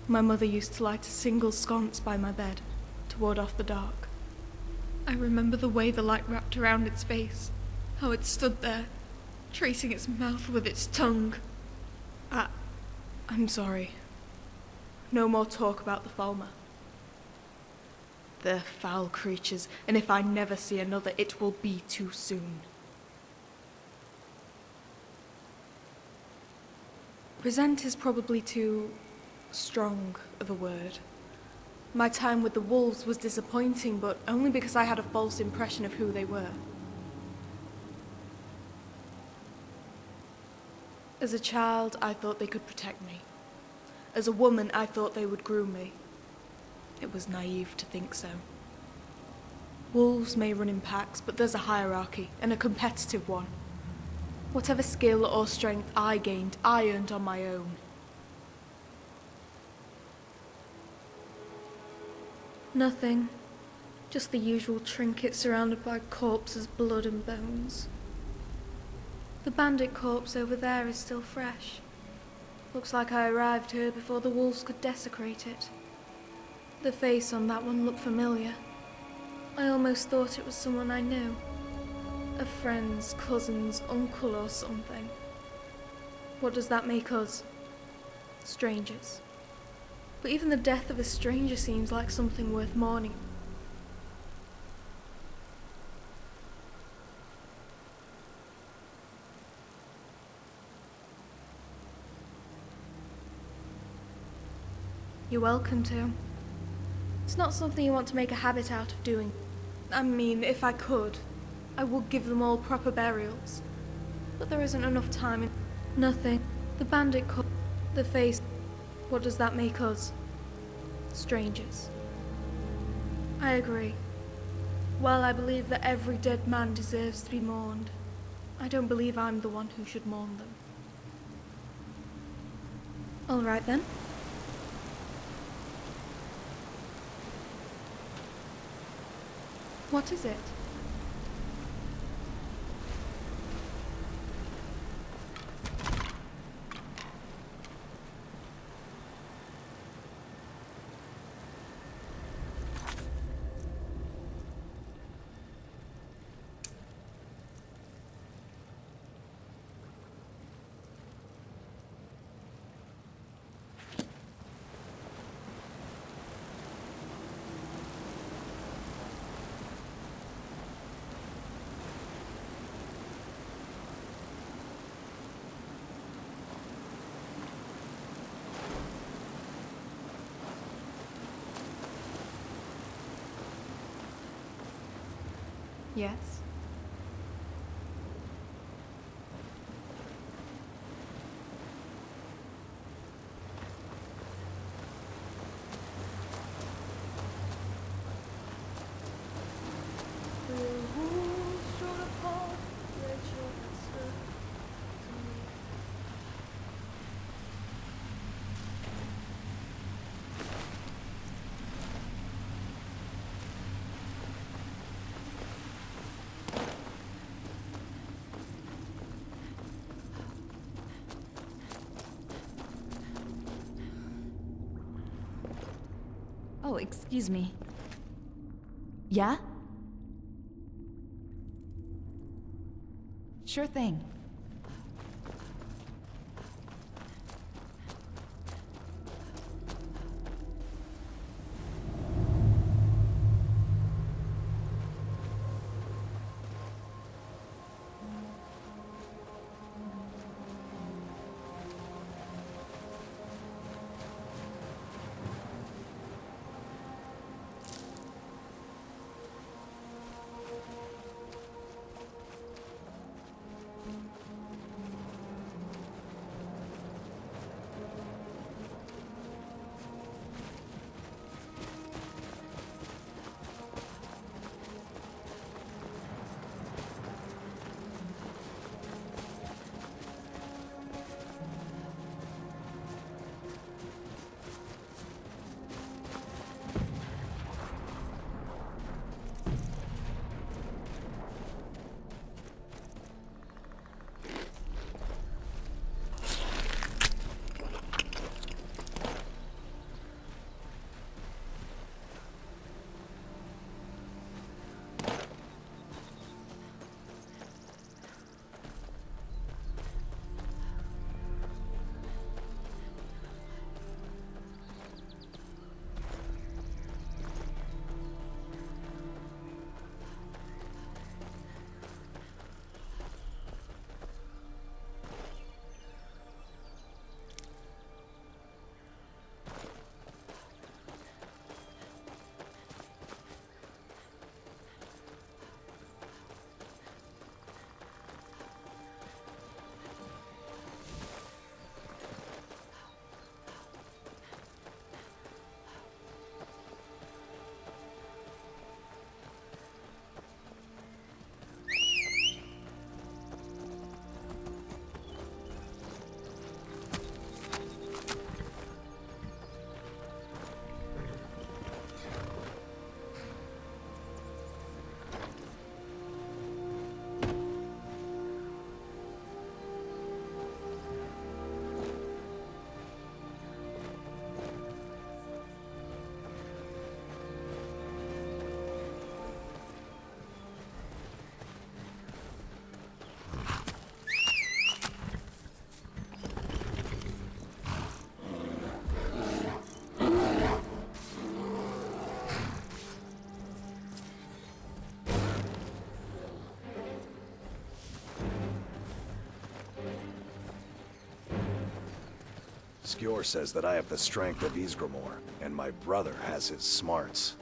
my mother used to light a single sconce by my bed to ward off the dark. I remember the way the light wrapped around its face, how it stood there, tracing its mouth with its tongue. I'm sorry. No more talk about the Falmer. They're foul creatures, and if I never see another, it will be too soon. Present is probably too strong of a word. My time with the wolves was disappointing, but only because I had a false impression of who they were. As a child, I thought they could protect me. As a woman, I thought they would groom me. It was naive to think so. Wolves may run in packs, but there's a hierarchy, and a competitive one. Whatever skill or strength I gained, I earned on my own. Nothing. Just the usual trinket surrounded by corpses, blood and bones. The bandit corpse over there is still fresh. Looks like I arrived here before the wolves could desecrate it. The face on that one looked familiar. I almost thought it was someone I knew. A friend's, cousin's, uncle or something. What does that make us? Strangers. But even the death of a stranger seems like something worth mourning. You're welcome to. It's not something you want to make a habit out of doing. I mean, if I could, I would give them all proper burials. But there isn't enough time. Nothing. The bandit the face. What does that make us? Strangers. I agree. While I believe that every dead man deserves to be mourned, I don't believe I'm the one who should mourn them. All right then. What is it? Yes. Oh, excuse me. Yeah? Sure thing. Skjor says that I have the strength of Ysgramor, and my brother has his smarts.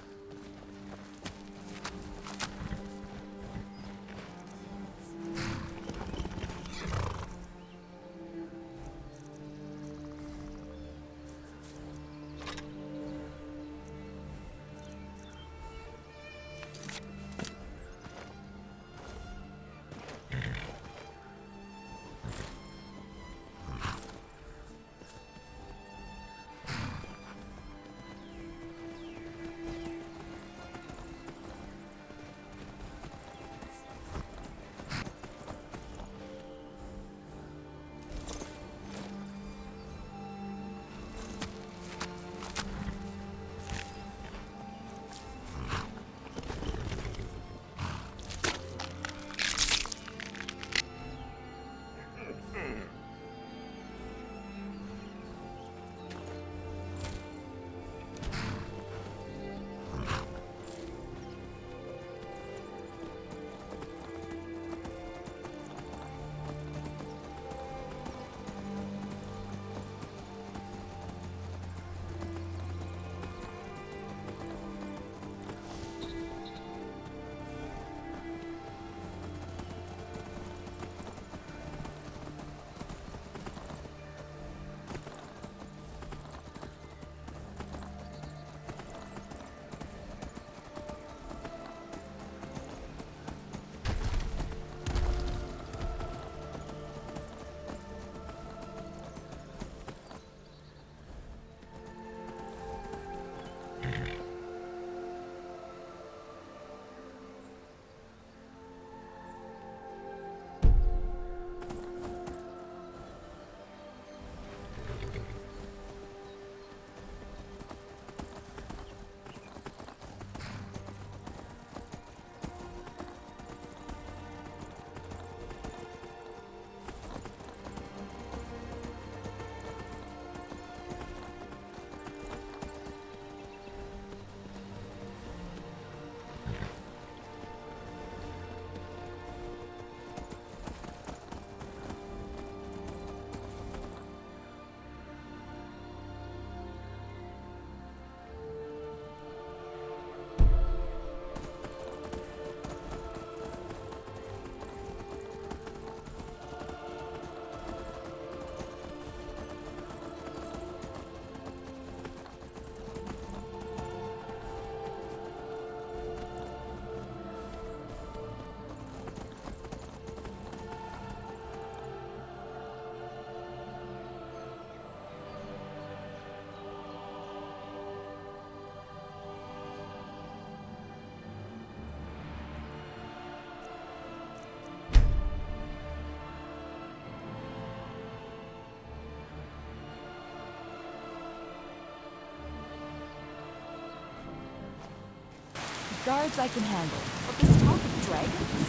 Guards I can handle. But this talk of dragons?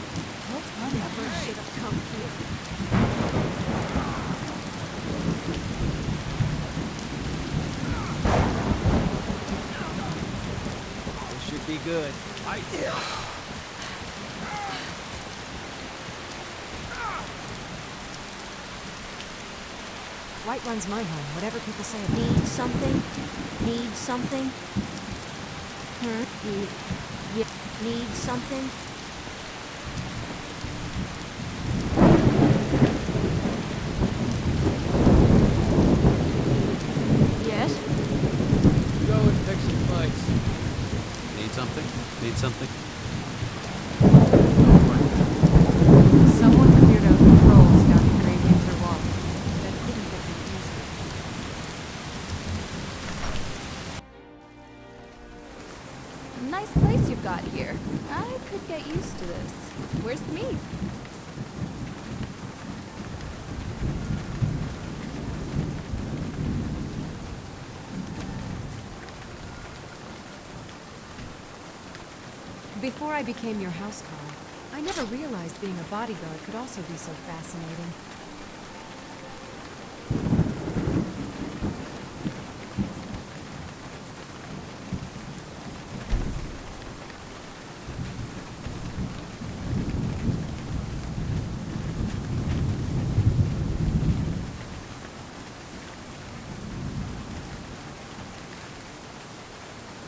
No time Never should have come here. This should be good. Whiterun's my home, whatever people say about it. Need something? Need something? Need something? Yes? Go and pick some fights. Need something? Need something? Someone cleared out the trolls down the Great Winter Wall. That couldn't get confusing. Nice place you've got here. I could get used to this. Where's the meat? Before I became your housecarl, I never realized being a bodyguard could also be so fascinating.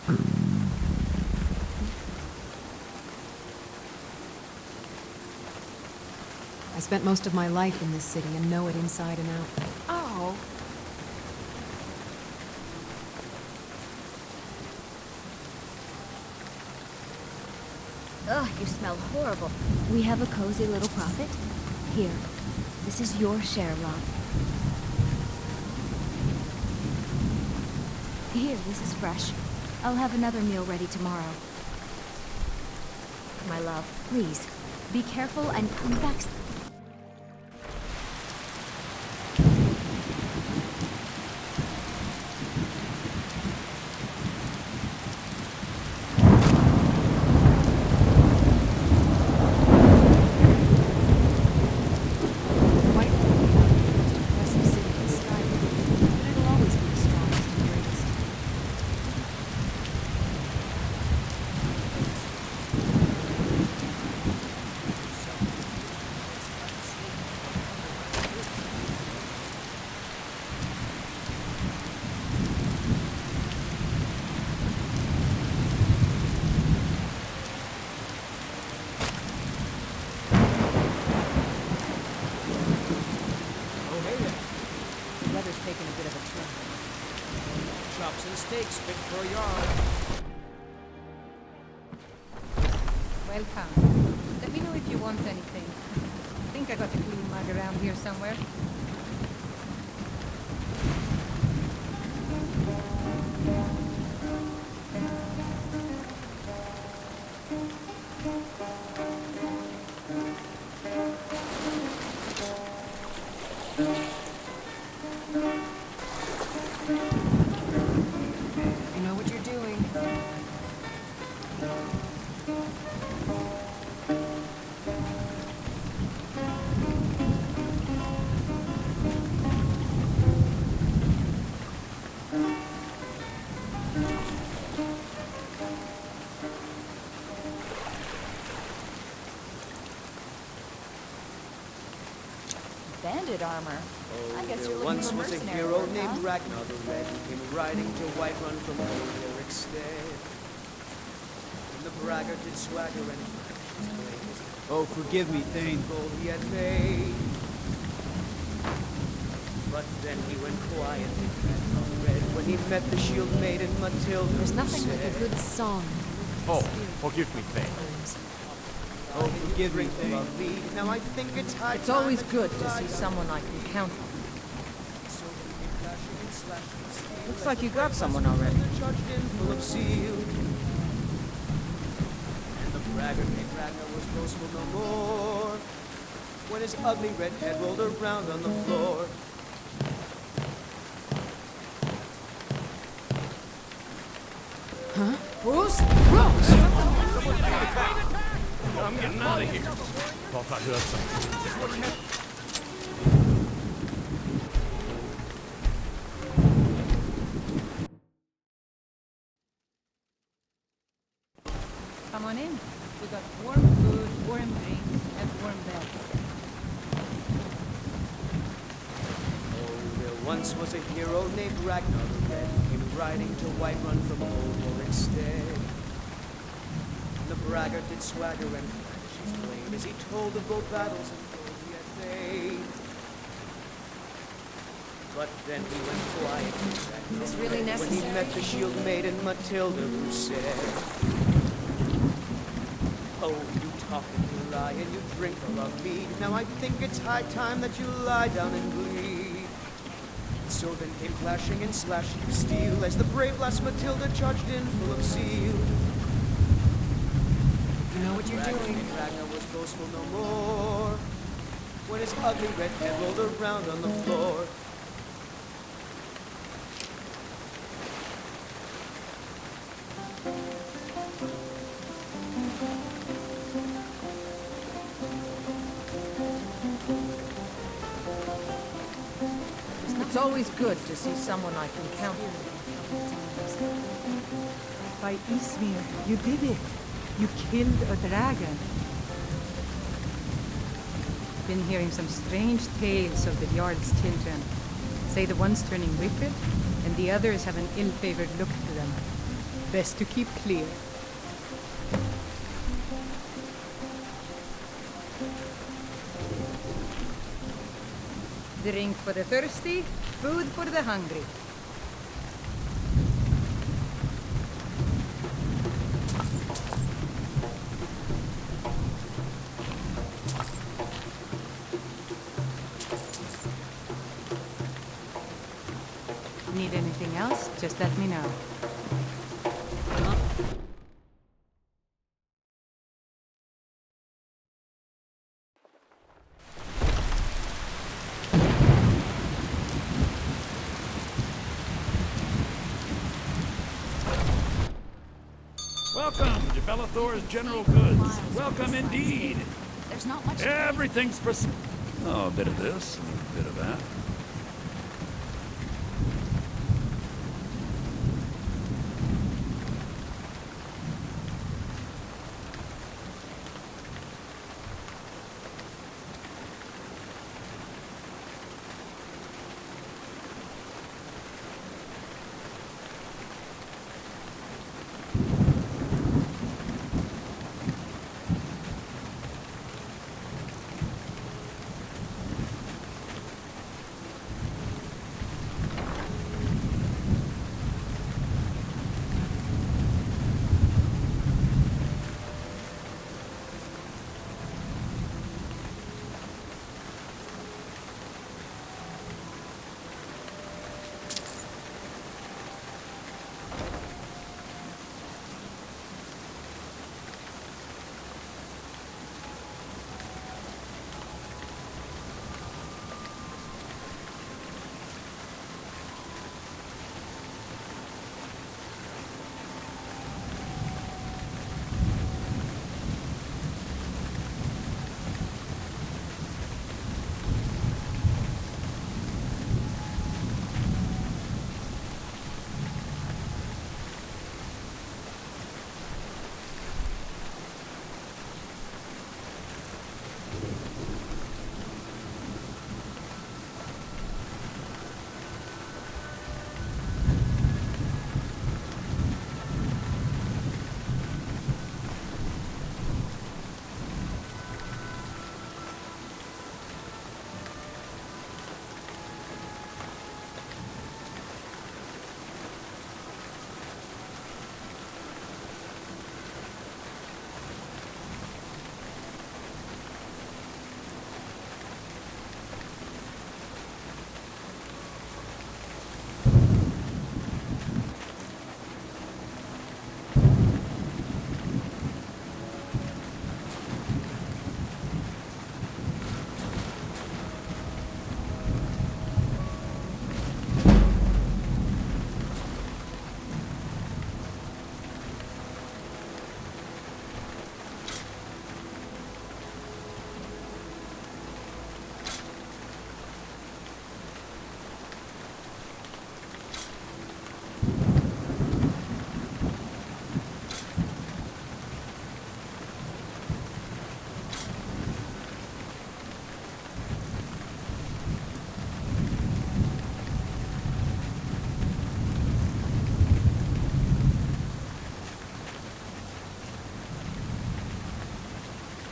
I spent most of my life in this city and know it inside and out. Oh. Ugh, you smell horrible. We have a cozy little profit. Here, this is your share, love. Here, this is fresh. I'll have another meal ready tomorrow. My love, please, be careful and come back. Impressive city in Skyrim, but it'll always be the strongest and greatest. Oh, hey there. The weather's taking a bit of a turn. Chops and steaks fit for a yard. Welcome. Let me know if you want anything. I think I got a clean mug around here somewhere. You know what you're doing. Bandit armor. I guess you're There looking once for was a mercenary hero work, named huh? Ragnar the Red, who came riding to Whiterun from old Eric's stead. And the braggart did swagger and his blade. Oh, forgive me, Thane. Gold he had made. But then he went quiet and red when he met the shield maiden Matilda. There's who nothing like a said, good song. Oh, forgive me, Thane. Oh, forgive me, Thane. Now I think it's high It's time always that good you to lie see down. someone I can count on. So he came flashing and slashing steel Looks as like the you got bright someone lights already. charged in full of steel. And the braggart named Ragnar was boastful no more when his ugly red head rolled around on the floor. Bruce! Bruce! I'm getting out of here. Thought I heard something. Come on in. We got warm food, warm drinks, and warm beds. Oh, there once was a hero named Ragnar the Red, who came riding to Whiterun from old Warwick's stead. And the braggart did swagger and flash his blade as he told of both battles and gold he had made. But then he went quiet and sat Is this really when he necessary? met the shield maiden Matilda, who said, "Oh, you talk and you lie and you drink all our mead. Now I think it's high time that you lie down and bleed." So then came clashing and slashing of steel as the brave lass Matilda charged in full of zeal. You know what you're doing. Ragnar was boastful no more when his ugly red head rolled around on the floor. It's always good to see someone I can count on. By Ismir, you did it. You killed a dragon. Been hearing some strange tales of the Jarl's children. Say the one's turning wicked, and the others have an ill-favored look to them. Best to keep clear. Drink for the thirsty, food for the hungry. Need anything else? Just let me know. Welcome to Bellathor's General Goods. Welcome indeed. There's not much. Everything's for... Oh, a bit of this, a bit of that.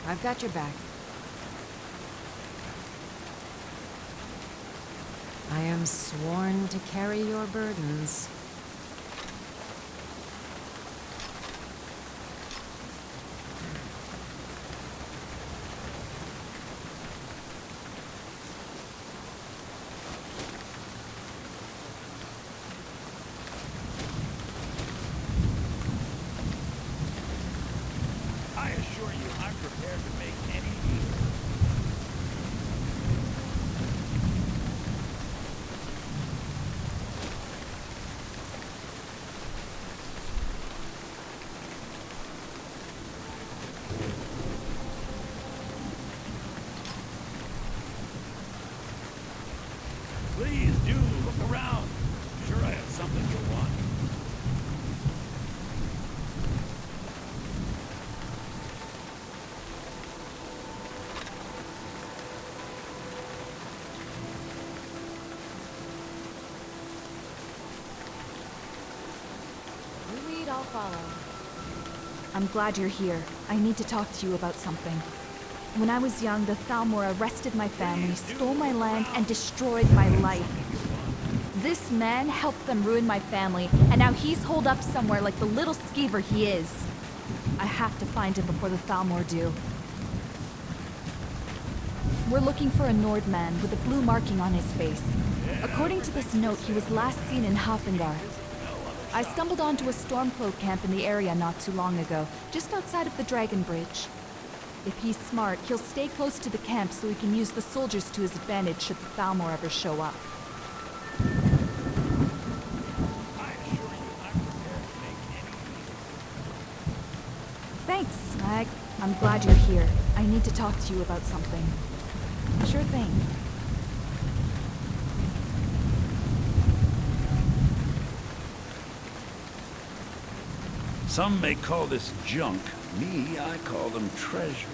I've got your back. I am sworn to carry your burdens. I assure you, I'm prepared to make any deal. Please do look around. I'm sure I have something you'll want. You eat I'll follow. I'm glad you're here. I need to talk to you about something. When I was young, the Thalmor arrested my family, stole my land, and destroyed my life. This man helped them ruin my family, and now he's holed up somewhere like the little skeever he is. I have to find him before the Thalmor do. We're looking for a Nordman with a blue marking on his face. According to this note, he was last seen in Sovngarde. I stumbled onto a Stormcloak camp in the area not too long ago, just outside of the Dragon Bridge. If he's smart, he'll stay close to the camp so he can use the soldiers to his advantage should the Thalmor ever show up. Thanks. I'm glad you're here. I need to talk to you about something. Sure thing. Some may call this junk. Me, I call them treasures.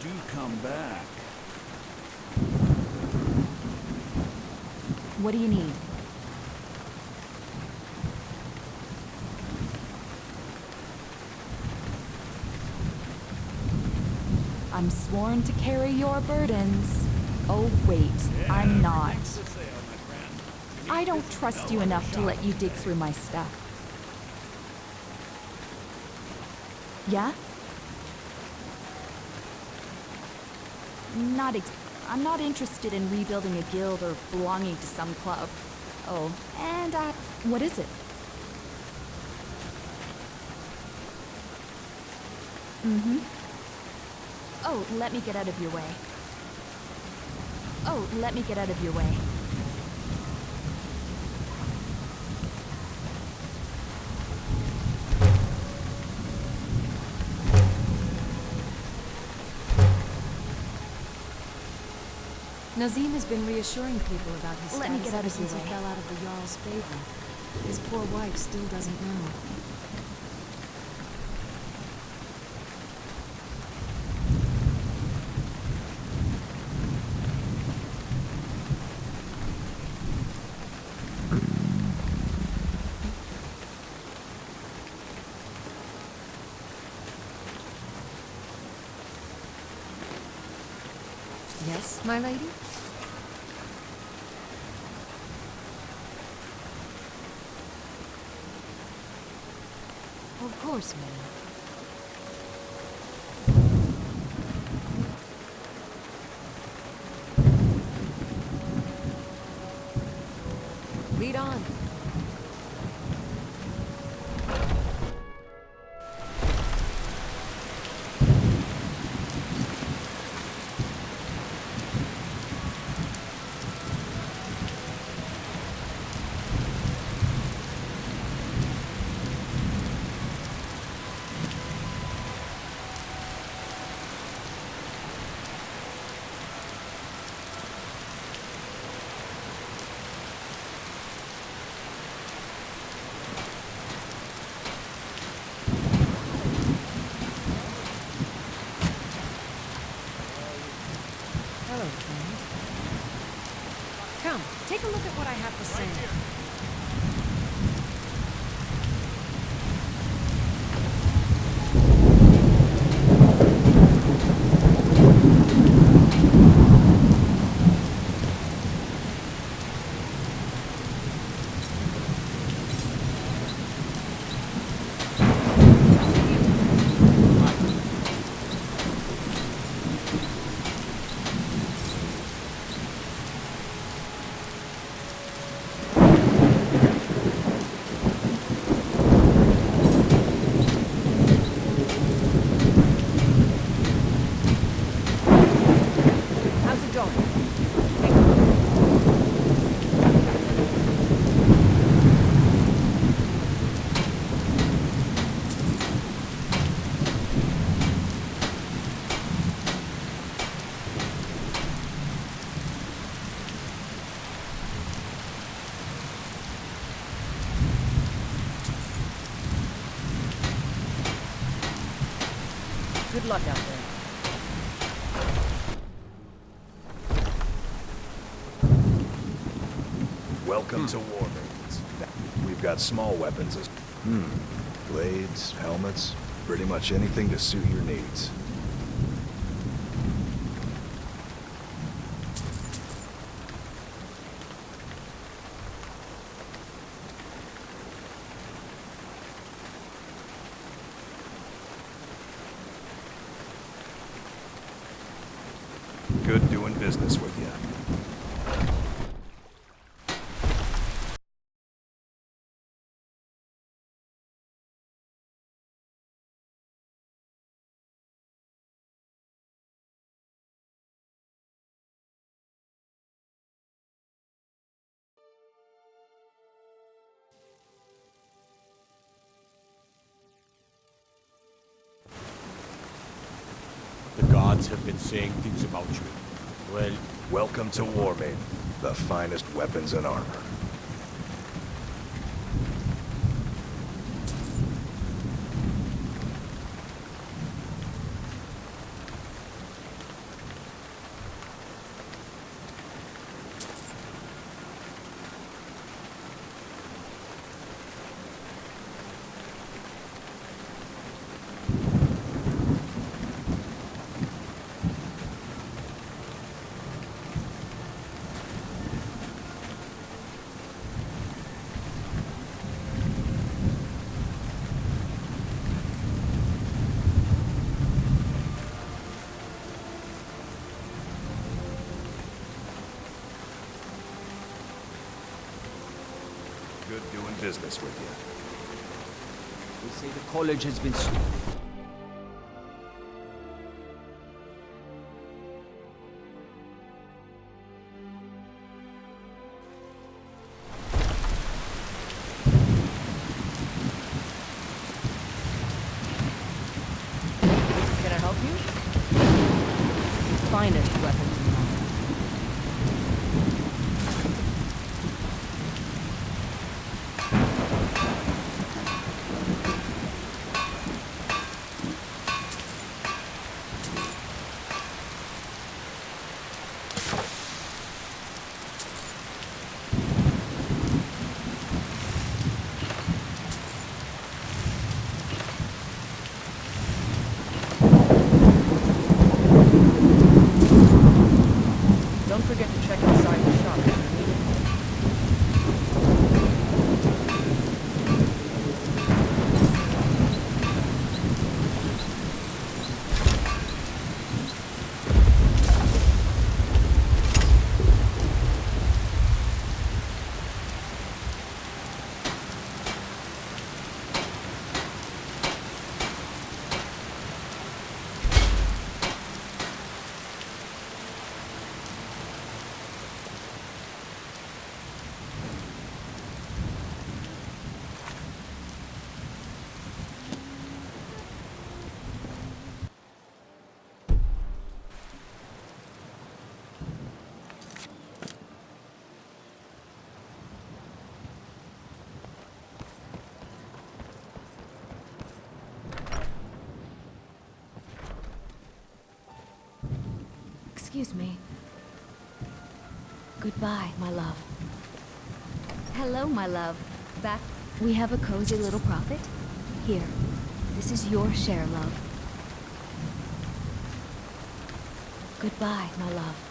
Do come back. What do you need? I'm sworn to carry your burdens. Oh wait, I'm not. I don't trust you enough to let you dig through my stuff. Yeah? I'm not interested in rebuilding a guild or belonging to some club. Oh, and what is it? Mm-hmm. Oh, let me get out of your way. Oh, let me get out of your way. Nazim has been reassuring people about his Let me status get out ever of your since he way. fell out of the Jarl's favor. His poor wife still doesn't know. Yes, my lady? Of course, madam. Lead on. luck out there. Welcome to War Maidens. We've got small weapons as... blades, helmets, pretty much anything to suit your needs. Good doing business with you. The gods have been saying things about you. Well, Welcome to War Maiden, the finest weapons and armor. Good doing business with you. They say the college has been... Can I help you? Finest weapons in mind. Don't forget to check inside the shop if you need it. Excuse me. Goodbye, my love. Hello, my love. Back. We have a cozy little profit. Here. This is your share, love. Goodbye, my love.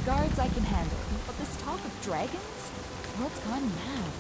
Guards I can handle, but this talk of dragons? World's gone mad.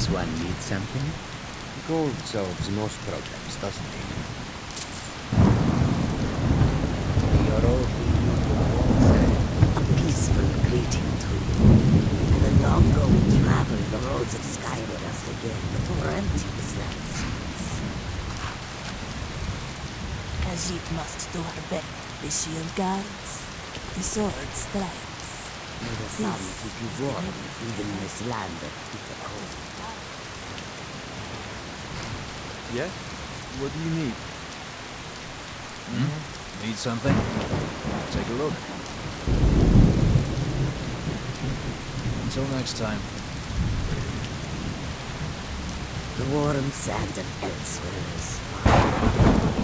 This one need something? Gold solves most problems, doesn't it? You're all a peaceful greeting to you. The longer we travel the roads of Skyrim must again, the more empty this land seems. Khajiit must do her best. The shield guards, the sword strikes. May the sun keep you warm, even in this land of bitter cold. Yeah? What do you need? Need something? Take a look. Until next time. The warm sand of elsewhere is fine.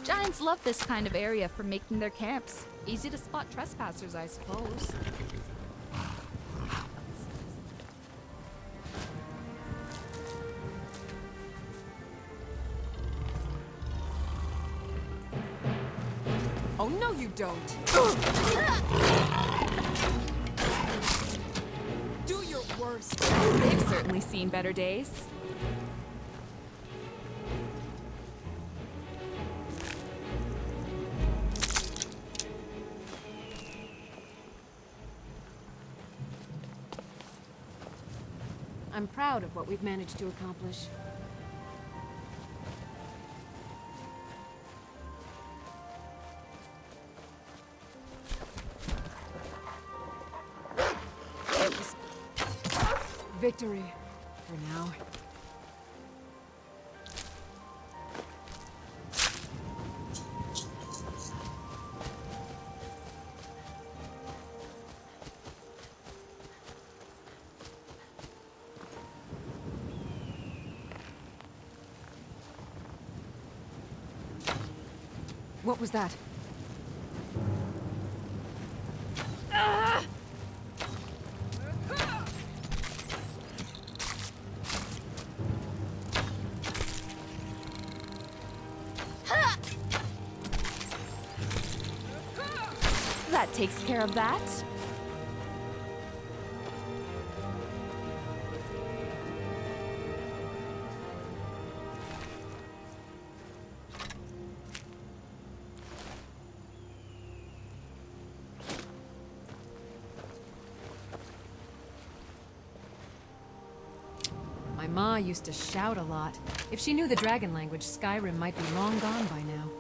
Giants love this kind of area for making their camps. Easy to spot trespassers, I suppose. Oh, no, you don't. Do your worst. They've certainly seen better days. I'm proud of what we've managed to accomplish. Victory, for now. What was that? That takes care of that. My ma used to shout a lot. If she knew the dragon language, Skyrim might be long gone by now.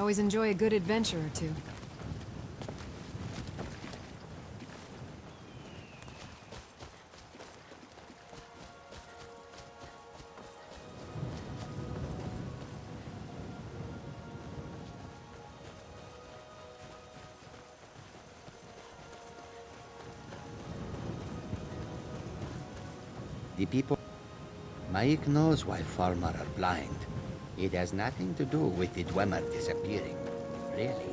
always enjoy a good adventure or two. The people... Mike knows why farmers are blind. It has nothing to do with the Dwemer disappearing, really.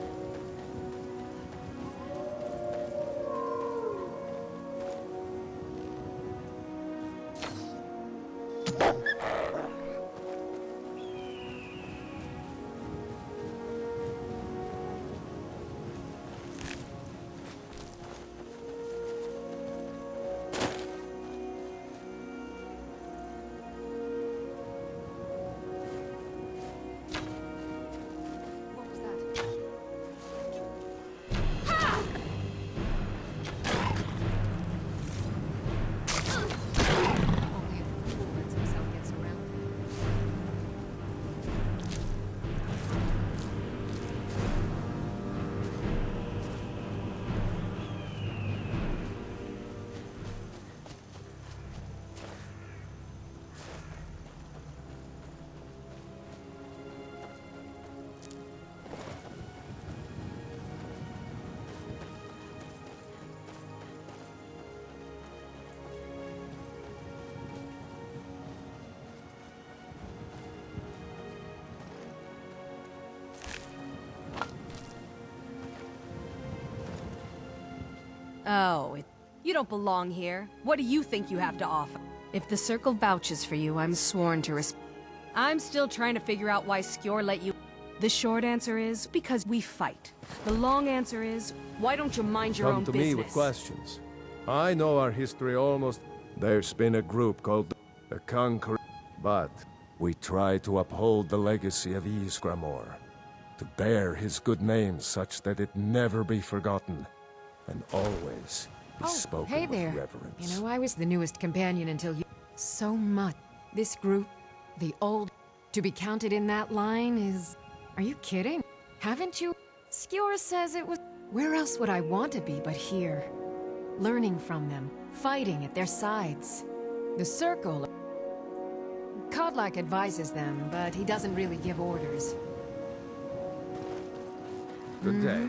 Oh, you don't belong here. What do you think you have to offer? If the Circle vouches for you, I'm sworn to respect. I'm still trying to figure out why Skjor let you... The short answer is, because we fight. The long answer is, why don't you mind your own Come to business? me with questions. I know our history almost... There's been a group called the Conqueror, but we try to uphold the legacy of Ysgramor, to bear his good name such that it never be forgotten, and always be spoken hey with there. reverence. You know, I was the newest companion until you... So much. This group, the old... To be counted in that line is... Are you kidding? Haven't you... Skjor says it was... Where else would I want to be but here? Learning from them, fighting at their sides. The Circle... Kodlak advises them, but he doesn't really give orders. Good day.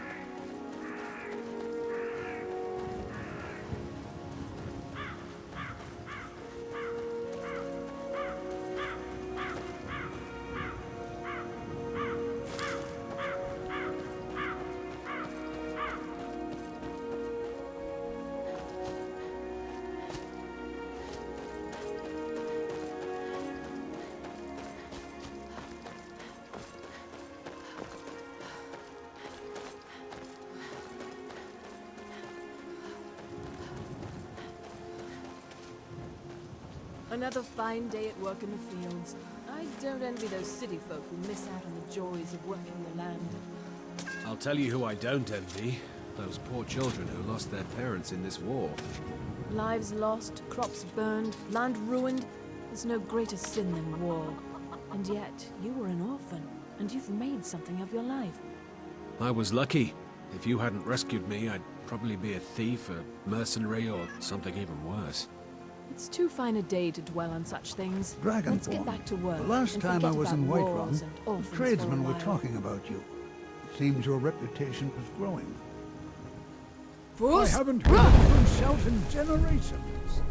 Another fine day at work in the fields. I don't envy those city folk who miss out on the joys of working the land. I'll tell you who I don't envy. Those poor children who lost their parents in this war. Lives lost, crops burned, land ruined. There's no greater sin than war. And yet, you were an orphan, and you've made something of your life. I was lucky. If you hadn't rescued me, I'd probably be a thief, a mercenary, or something even worse. It's too fine a day to dwell on such things. Let's get Dragonborn. back to work. The last and time I forget was in about Whiterun, wars and the orphans tradesmen for a were while. talking about you. It seems your reputation is growing. Fus? I haven't heard anyone shout in generations.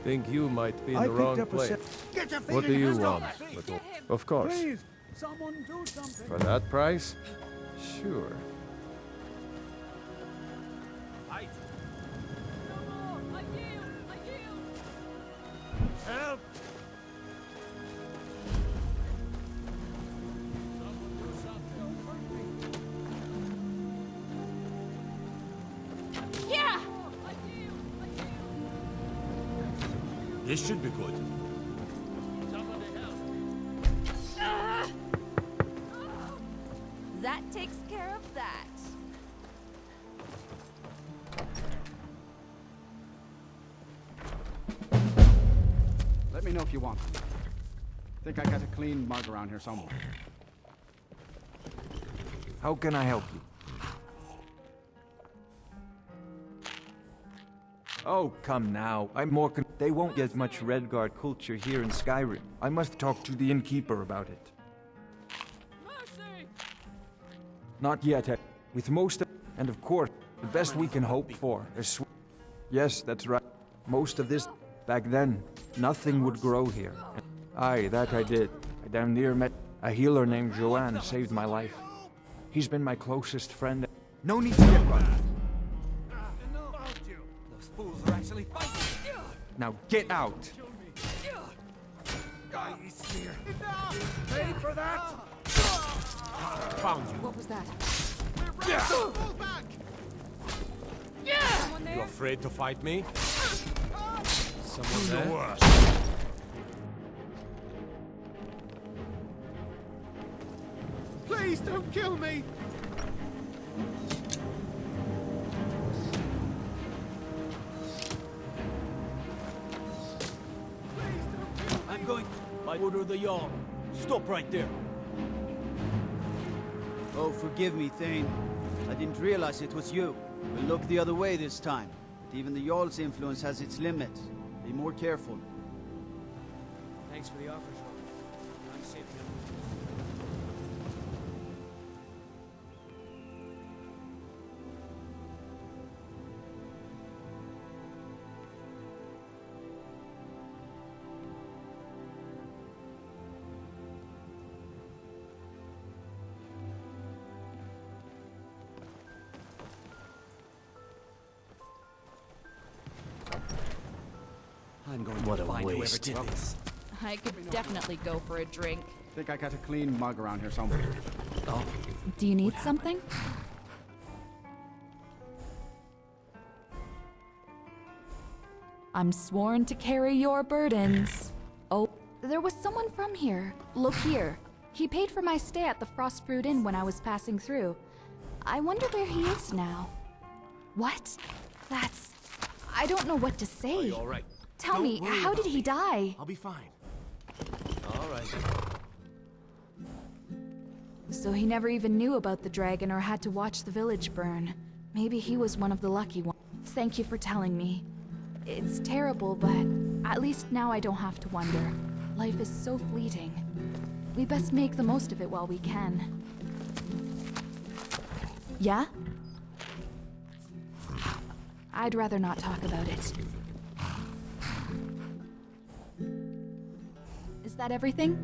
Think you might be in I the wrong picked up a place. set. Get your feet What do in you his want, face. little... Of course. Please, someone do something. For that price? Sure. Help! Yeah! This should be good. That takes care of that. Let me know if you want them. Think I got a clean mug around here somewhere. How can I help you? Oh, come now. They won't get much Redguard culture here in Skyrim. I must talk to the innkeeper about it. Not yet. With most of... And of course, the best we can hope for is... Yes, that's right. Most of this... Back then, nothing would grow here. Aye, that I did. I damn near met... A healer named Joanne saved my life. He's been my closest friend. No need to get run. Those fools are actually fighting. Now get out. Ready for that? Found you. What was that? Pull back! You afraid to fight me? Someone The there? worst. Please don't kill me! I'm going by order of the Jarl. Stop right there. Oh, forgive me, Thane. I didn't realize it was you. We'll look the other way this time. But even the Jarl's influence has its limits. Be more careful. Thanks for the offer, Jarl. I'm safe now. I'm going What to a find whoever waste. did this. I could definitely go for a drink. Think I got a clean mug around here somewhere. Oh, Do you need something? I'm sworn to carry your burdens. Oh, there was someone from here. Look here. He paid for my stay at the Frostfruit Inn when I was passing through. I wonder where he is now. What? That's... I don't know what to say. all right? Tell Don't me, worry how about did he me. die? I'll be fine. All right. So he never even knew about the dragon or had to watch the village burn. Maybe he was one of the lucky ones. Thank you for telling me. It's terrible, but at least now I don't have to wonder. Life is so fleeting. We best make the most of it while we can. Yeah? I'd rather not talk about it. Is that everything?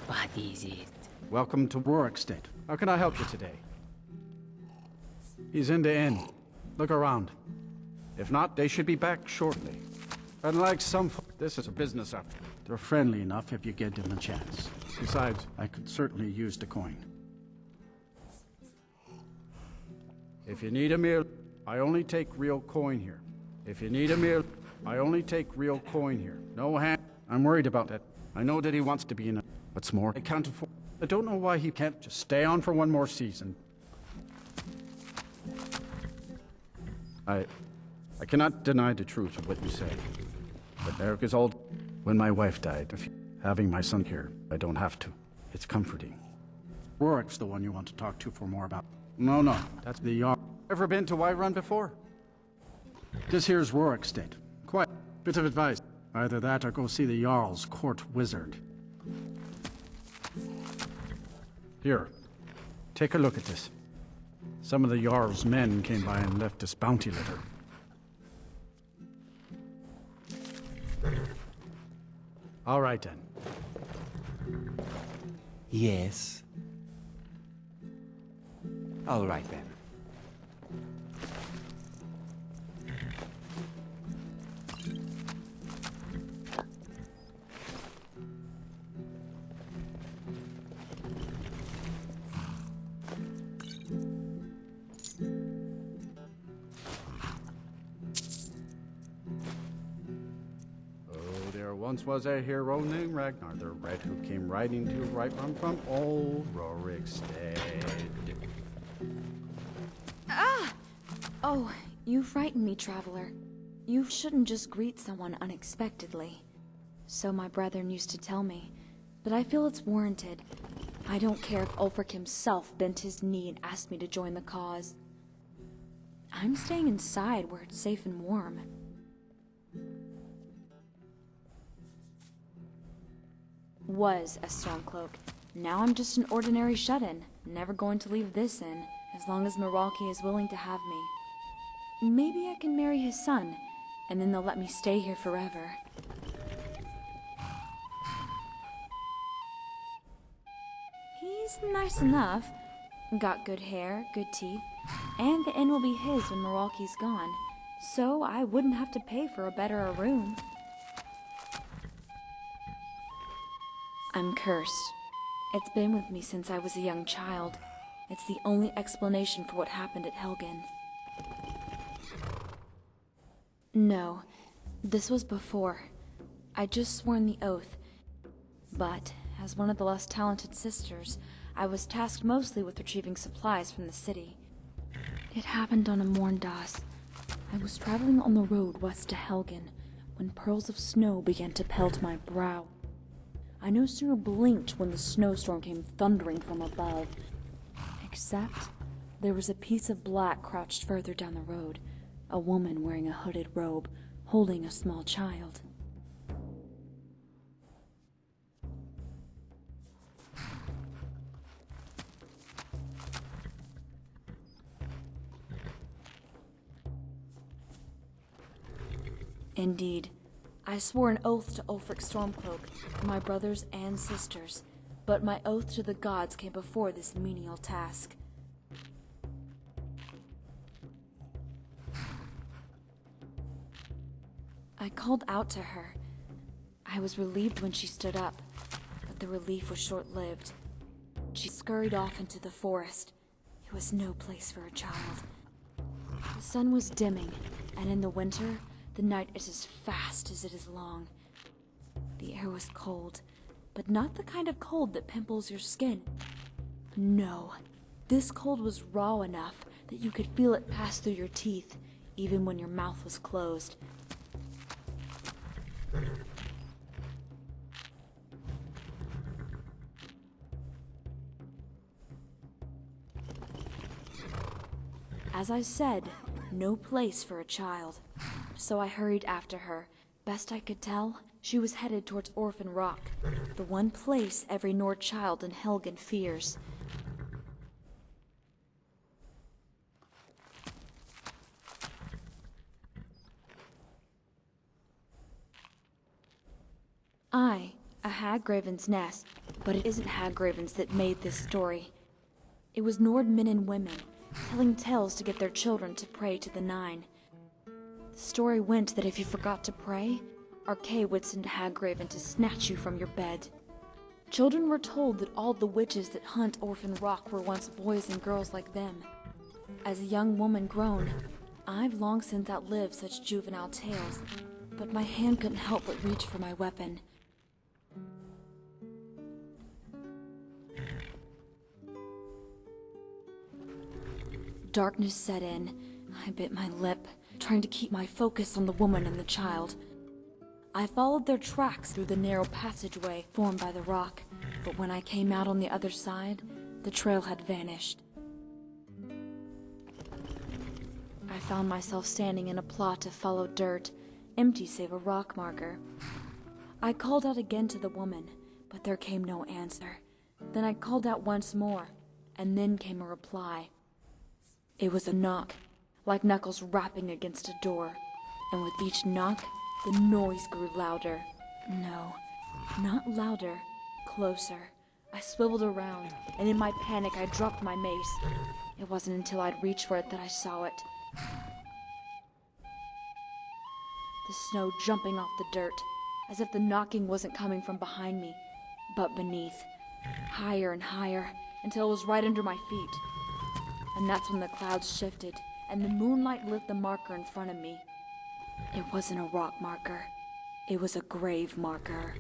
What is it? Welcome to Warwickstead. How can I help you today? He's in the inn. Look around. If not, they should be back shortly. Unlike some this is a business after. They're friendly enough if you give them a chance. Besides, I could certainly use the coin. If you need a meal, I only take real coin here. If you need a meal, I only take real coin here. No hand. I'm worried about that. I know that he wants to be in a... What's more, I can't afford... I don't know why he can't just stay on for one more season. I cannot deny the truth of what you say. But Eric is old. When my wife died, having my son here, I don't have to. It's comforting. Warwick's the one you want to talk to for more about. No, that's the Jarl. Ever been to Whiterun before? This here's Warwickstead. Quite bit of advice. Either that or go see the Jarl's court wizard. Here, take a look at this. Some of the Jarl's men came by and left this bounty letter. All right then. Yes. All right then. Once was a hero named Ragnar the Red who came riding to Whiterun from old Rorikstead. Ah! Oh, you frightened me, traveler. You shouldn't just greet someone unexpectedly. So my brethren used to tell me. but I feel it's warranted. I don't care if Ulfric himself bent his knee and asked me to join the cause. I'm staying inside where it's safe and warm. Was a Stormcloak. Now I'm just an ordinary shut-in, never going to leave this inn, as long as Meralki is willing to have me. Maybe I can marry his son, and then they'll let me stay here forever. He's nice enough. Got good hair, good teeth, and the inn will be his when Meralki's gone, so I wouldn't have to pay for a better room. I'm cursed. It's been with me since I was a young child. It's the only explanation for what happened at Helgen. No, this was before. I'd just sworn the oath. But, as one of the less talented sisters, I was tasked mostly with retrieving supplies from the city. It happened on a Morndas. I was traveling on the road west to Helgen when pearls of snow began to pelt my brow. I no sooner blinked when the snowstorm came thundering from above. Except, there was a piece of black crouched further down the road, a woman wearing a hooded robe, holding a small child. Indeed. I swore an oath to Ulfric Stormcloak, my brothers and sisters, but my oath to the gods came before this menial task. I called out to her. I was relieved when she stood up, but the relief was short-lived. She scurried off into the forest. It was no place for a child. The sun was dimming, and in the winter, the night is as fast as it is long. The air was cold, but not the kind of cold that pimples your skin. No, this cold was raw enough that you could feel it pass through your teeth, even when your mouth was closed. As I said, no place for a child. So I hurried after her. Best I could tell, she was headed towards Orphan Rock, the one place every Nord child in Helgen fears. A Hagraven's nest, but it isn't Hagravens that made this story. It was Nord men and women, telling tales to get their children to pray to the Nine. The story went that if you forgot to pray, Arkay would send Hagraven to snatch you from your bed. Children were told that all the witches that hunt Orphan Rock were once boys and girls like them. As a young woman grown, I've long since outlived such juvenile tales, but my hand couldn't help but reach for my weapon. Darkness set in. I bit my lip, trying to keep my focus on the woman and the child. I followed their tracks through the narrow passageway formed by the rock, but when I came out on the other side, the trail had vanished. I found myself standing in a plot of followed dirt, empty save a rock marker. I called out again to the woman, but there came no answer. Then I called out once more, and then came a reply. It was a knock, like knuckles rapping against a door, and with each knock, the noise grew louder. No, not louder, closer. I swiveled around, and in my panic I dropped my mace. It wasn't until I'd reached for it that I saw it. The snow jumping off the dirt, as if the knocking wasn't coming from behind me, but beneath. Higher and higher, until it was right under my feet. And that's when the clouds shifted, and the moonlight lit the marker in front of me. It wasn't a rock marker. It was a grave marker.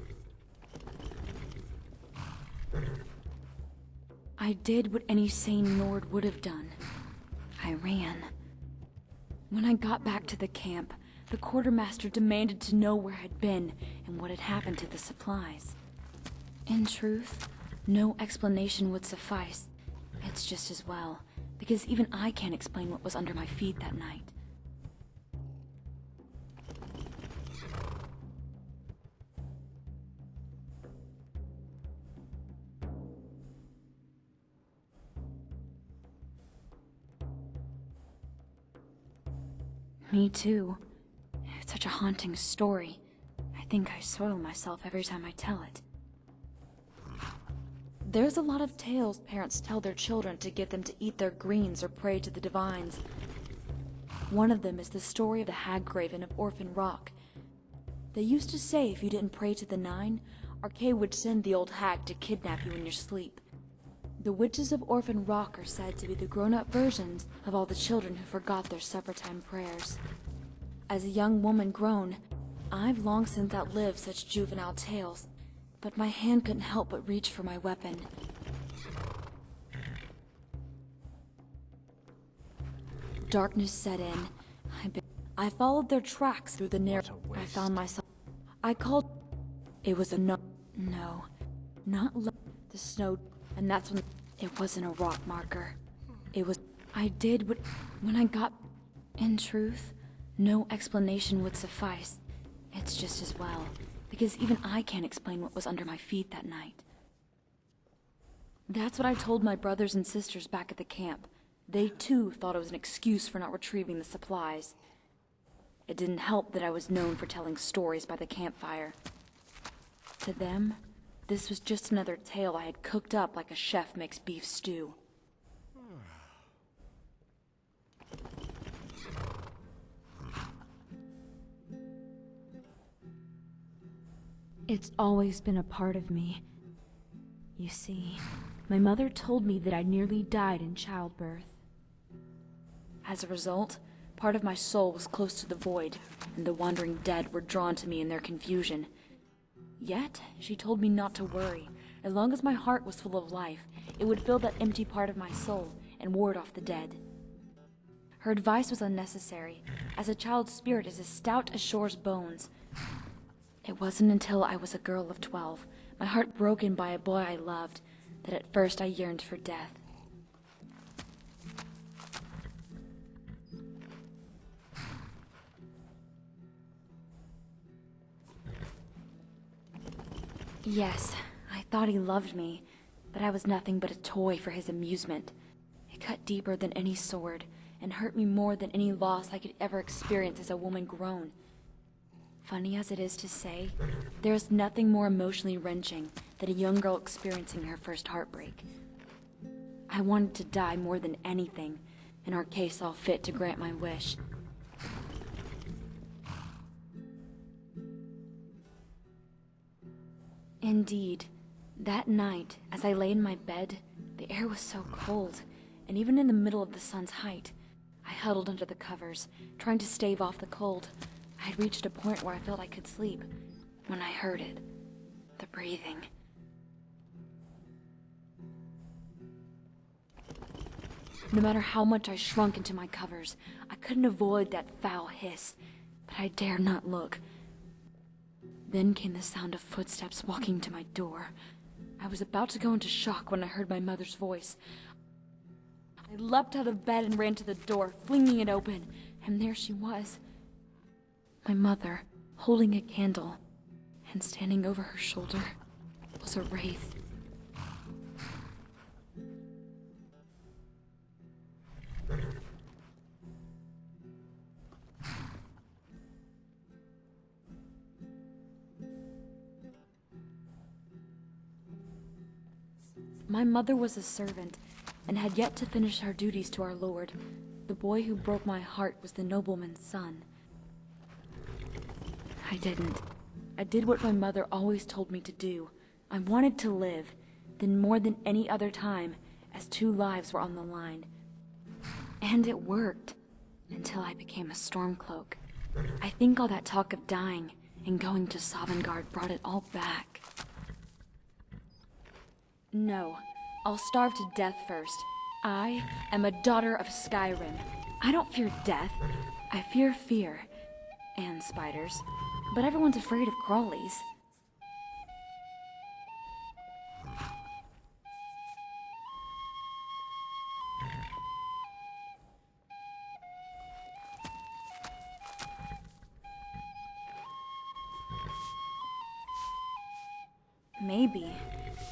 I did what any sane Nord would have done. I ran. When I got back to the camp, the quartermaster demanded to know where I'd been and what had happened to the supplies. In truth, no explanation would suffice. It's just as well, because even I can't explain what was under my feet that night. Me too. It's such a haunting story. I think I soil myself every time I tell it. There's a lot of tales parents tell their children to get them to eat their greens or pray to the divines. One of them is the story of the Haggraven of Orphan Rock. They used to say if you didn't pray to the Nine, Arkay would send the old hag to kidnap you in your sleep. The witches of Orphan Rock are said to be the grown-up versions of all the children who forgot their supper-time prayers. As a young woman grown, I've long since outlived such juvenile tales, but my hand couldn't help but reach for my weapon. Darkness set in. I followed their tracks through the narrow. I found myself. I called. It was a no, not the snow, and that's when it wasn't a rock marker. It was. I did what when I got. In truth, no explanation would suffice. It's just as well, because even I can't explain what was under my feet that night. That's what I told my brothers and sisters back at the camp. They too thought it was an excuse for not retrieving the supplies. It didn't help that I was known for telling stories by the campfire. To them, this was just another tale I had cooked up like a chef makes beef stew. It's always been a part of me. You see, my mother told me that I nearly died in childbirth. As a result, part of my soul was close to the void, and the wandering dead were drawn to me in their confusion. Yet, she told me not to worry. As long as my heart was full of life, it would fill that empty part of my soul and ward off the dead. Her advice was unnecessary, as a child's spirit is as stout as Shore's bones. It wasn't until I was a girl of 12, my heart broken by a boy I loved, that at first I yearned for death. Yes, I thought he loved me, but I was nothing but a toy for his amusement. It cut deeper than any sword, and hurt me more than any loss I could ever experience as a woman grown. Funny as it is to say, there is nothing more emotionally wrenching than a young girl experiencing her first heartbreak. I wanted to die more than anything, and Arkay saw fit to grant my wish. Indeed, that night, as I lay in my bed, the air was so cold, and even in the middle of the sun's height, I huddled under the covers, trying to stave off the cold. I had reached a point where I felt I could sleep, when I heard it. The breathing. No matter how much I shrunk into my covers, I couldn't avoid that foul hiss, but I dared not look. Then came the sound of footsteps walking to my door. I was about to go into shock when I heard my mother's voice. I leapt out of bed and ran to the door, flinging it open, and there she was. My mother, holding a candle, and standing over her shoulder, was a wraith. My mother was a servant, and had yet to finish her duties to our Lord. The boy who broke my heart was the nobleman's son. I didn't. I did what my mother always told me to do. I wanted to live, then more than any other time, as 2 lives were on the line. And it worked, until I became a Stormcloak. I think all that talk of dying and going to Sovngarde brought it all back. No, I'll starve to death first. I am a daughter of Skyrim. I don't fear death. I fear fear. And spiders. But everyone's afraid of crawlies. Maybe.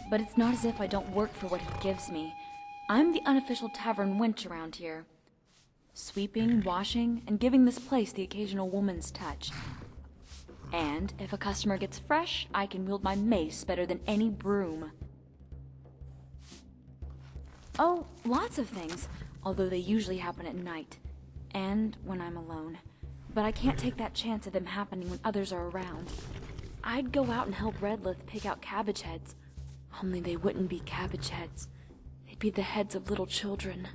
But it's not as if I don't work for what he gives me. I'm the unofficial tavern wench around here. Sweeping, washing, and giving this place the occasional woman's touch. And if a customer gets fresh, I can wield my mace better than any broom. Oh, lots of things, although they usually happen at night. And when I'm alone. But I can't take that chance of them happening when others are around. I'd go out and help Redlith pick out cabbage heads. Only they wouldn't be cabbage heads. They'd be the heads of little children.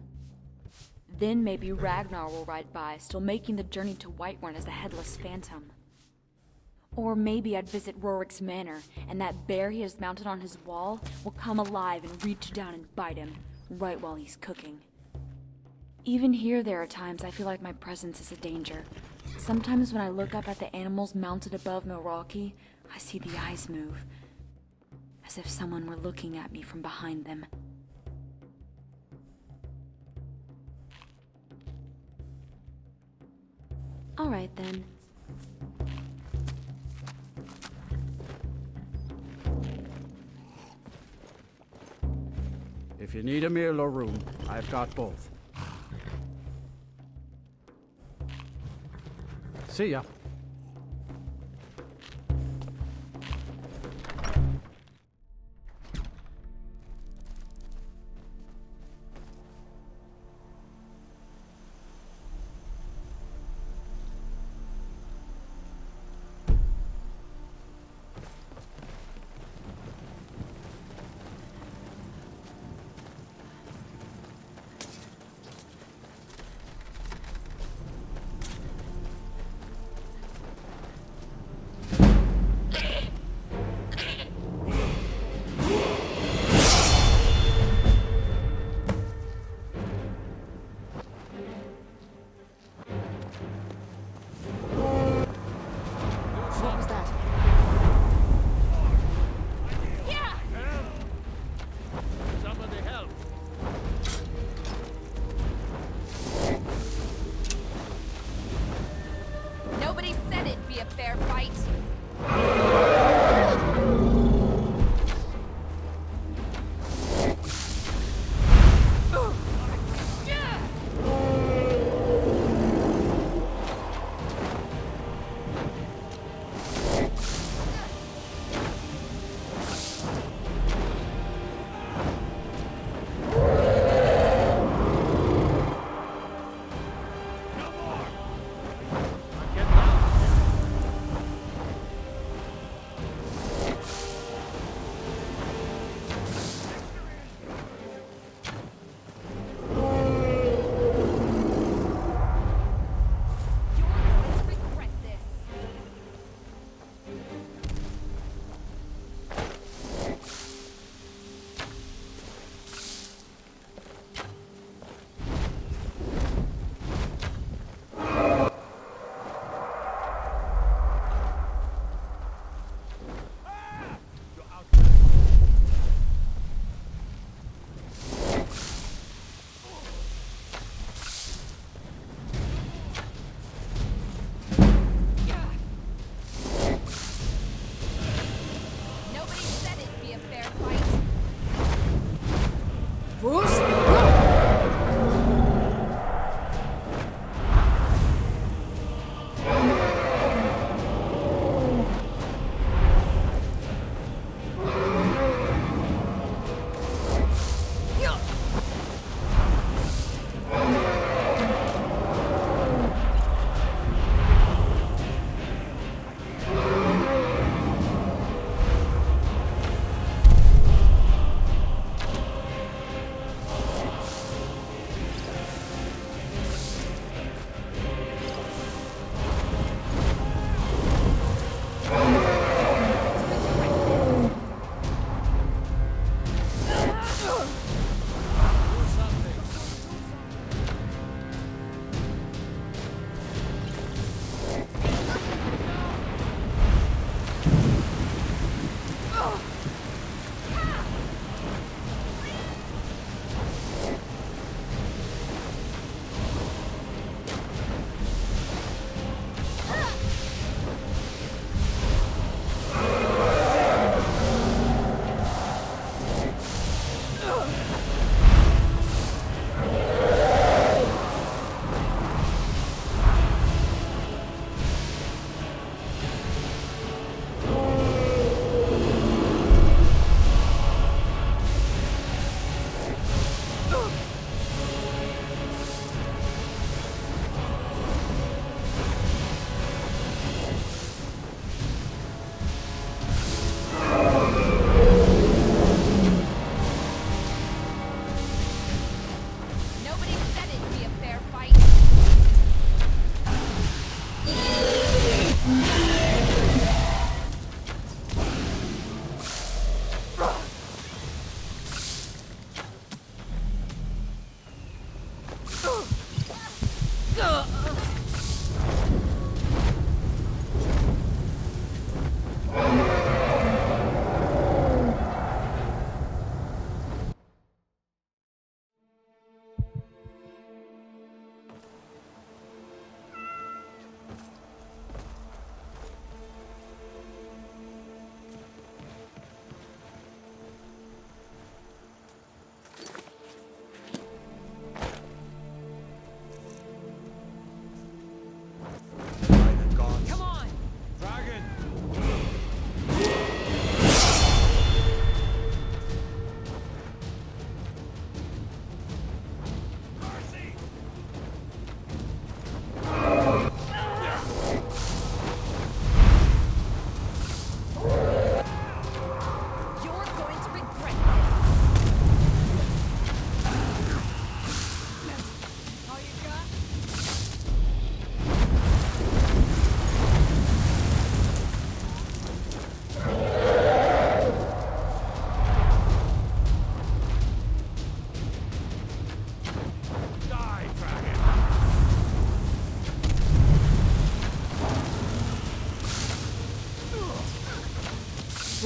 Then maybe Ragnar will ride by, still making the journey to Whiterun as the Headless Phantom. Or maybe I'd visit Rorik's manor, and that bear he has mounted on his wall will come alive and reach down and bite him, right while he's cooking. Even here there are times I feel like my presence is a danger. Sometimes when I look up at the animals mounted above Milwaukee, I see the eyes move, as if someone were looking at me from behind them. All right, then. If you need a meal or room, I've got both. See ya.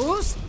Who's?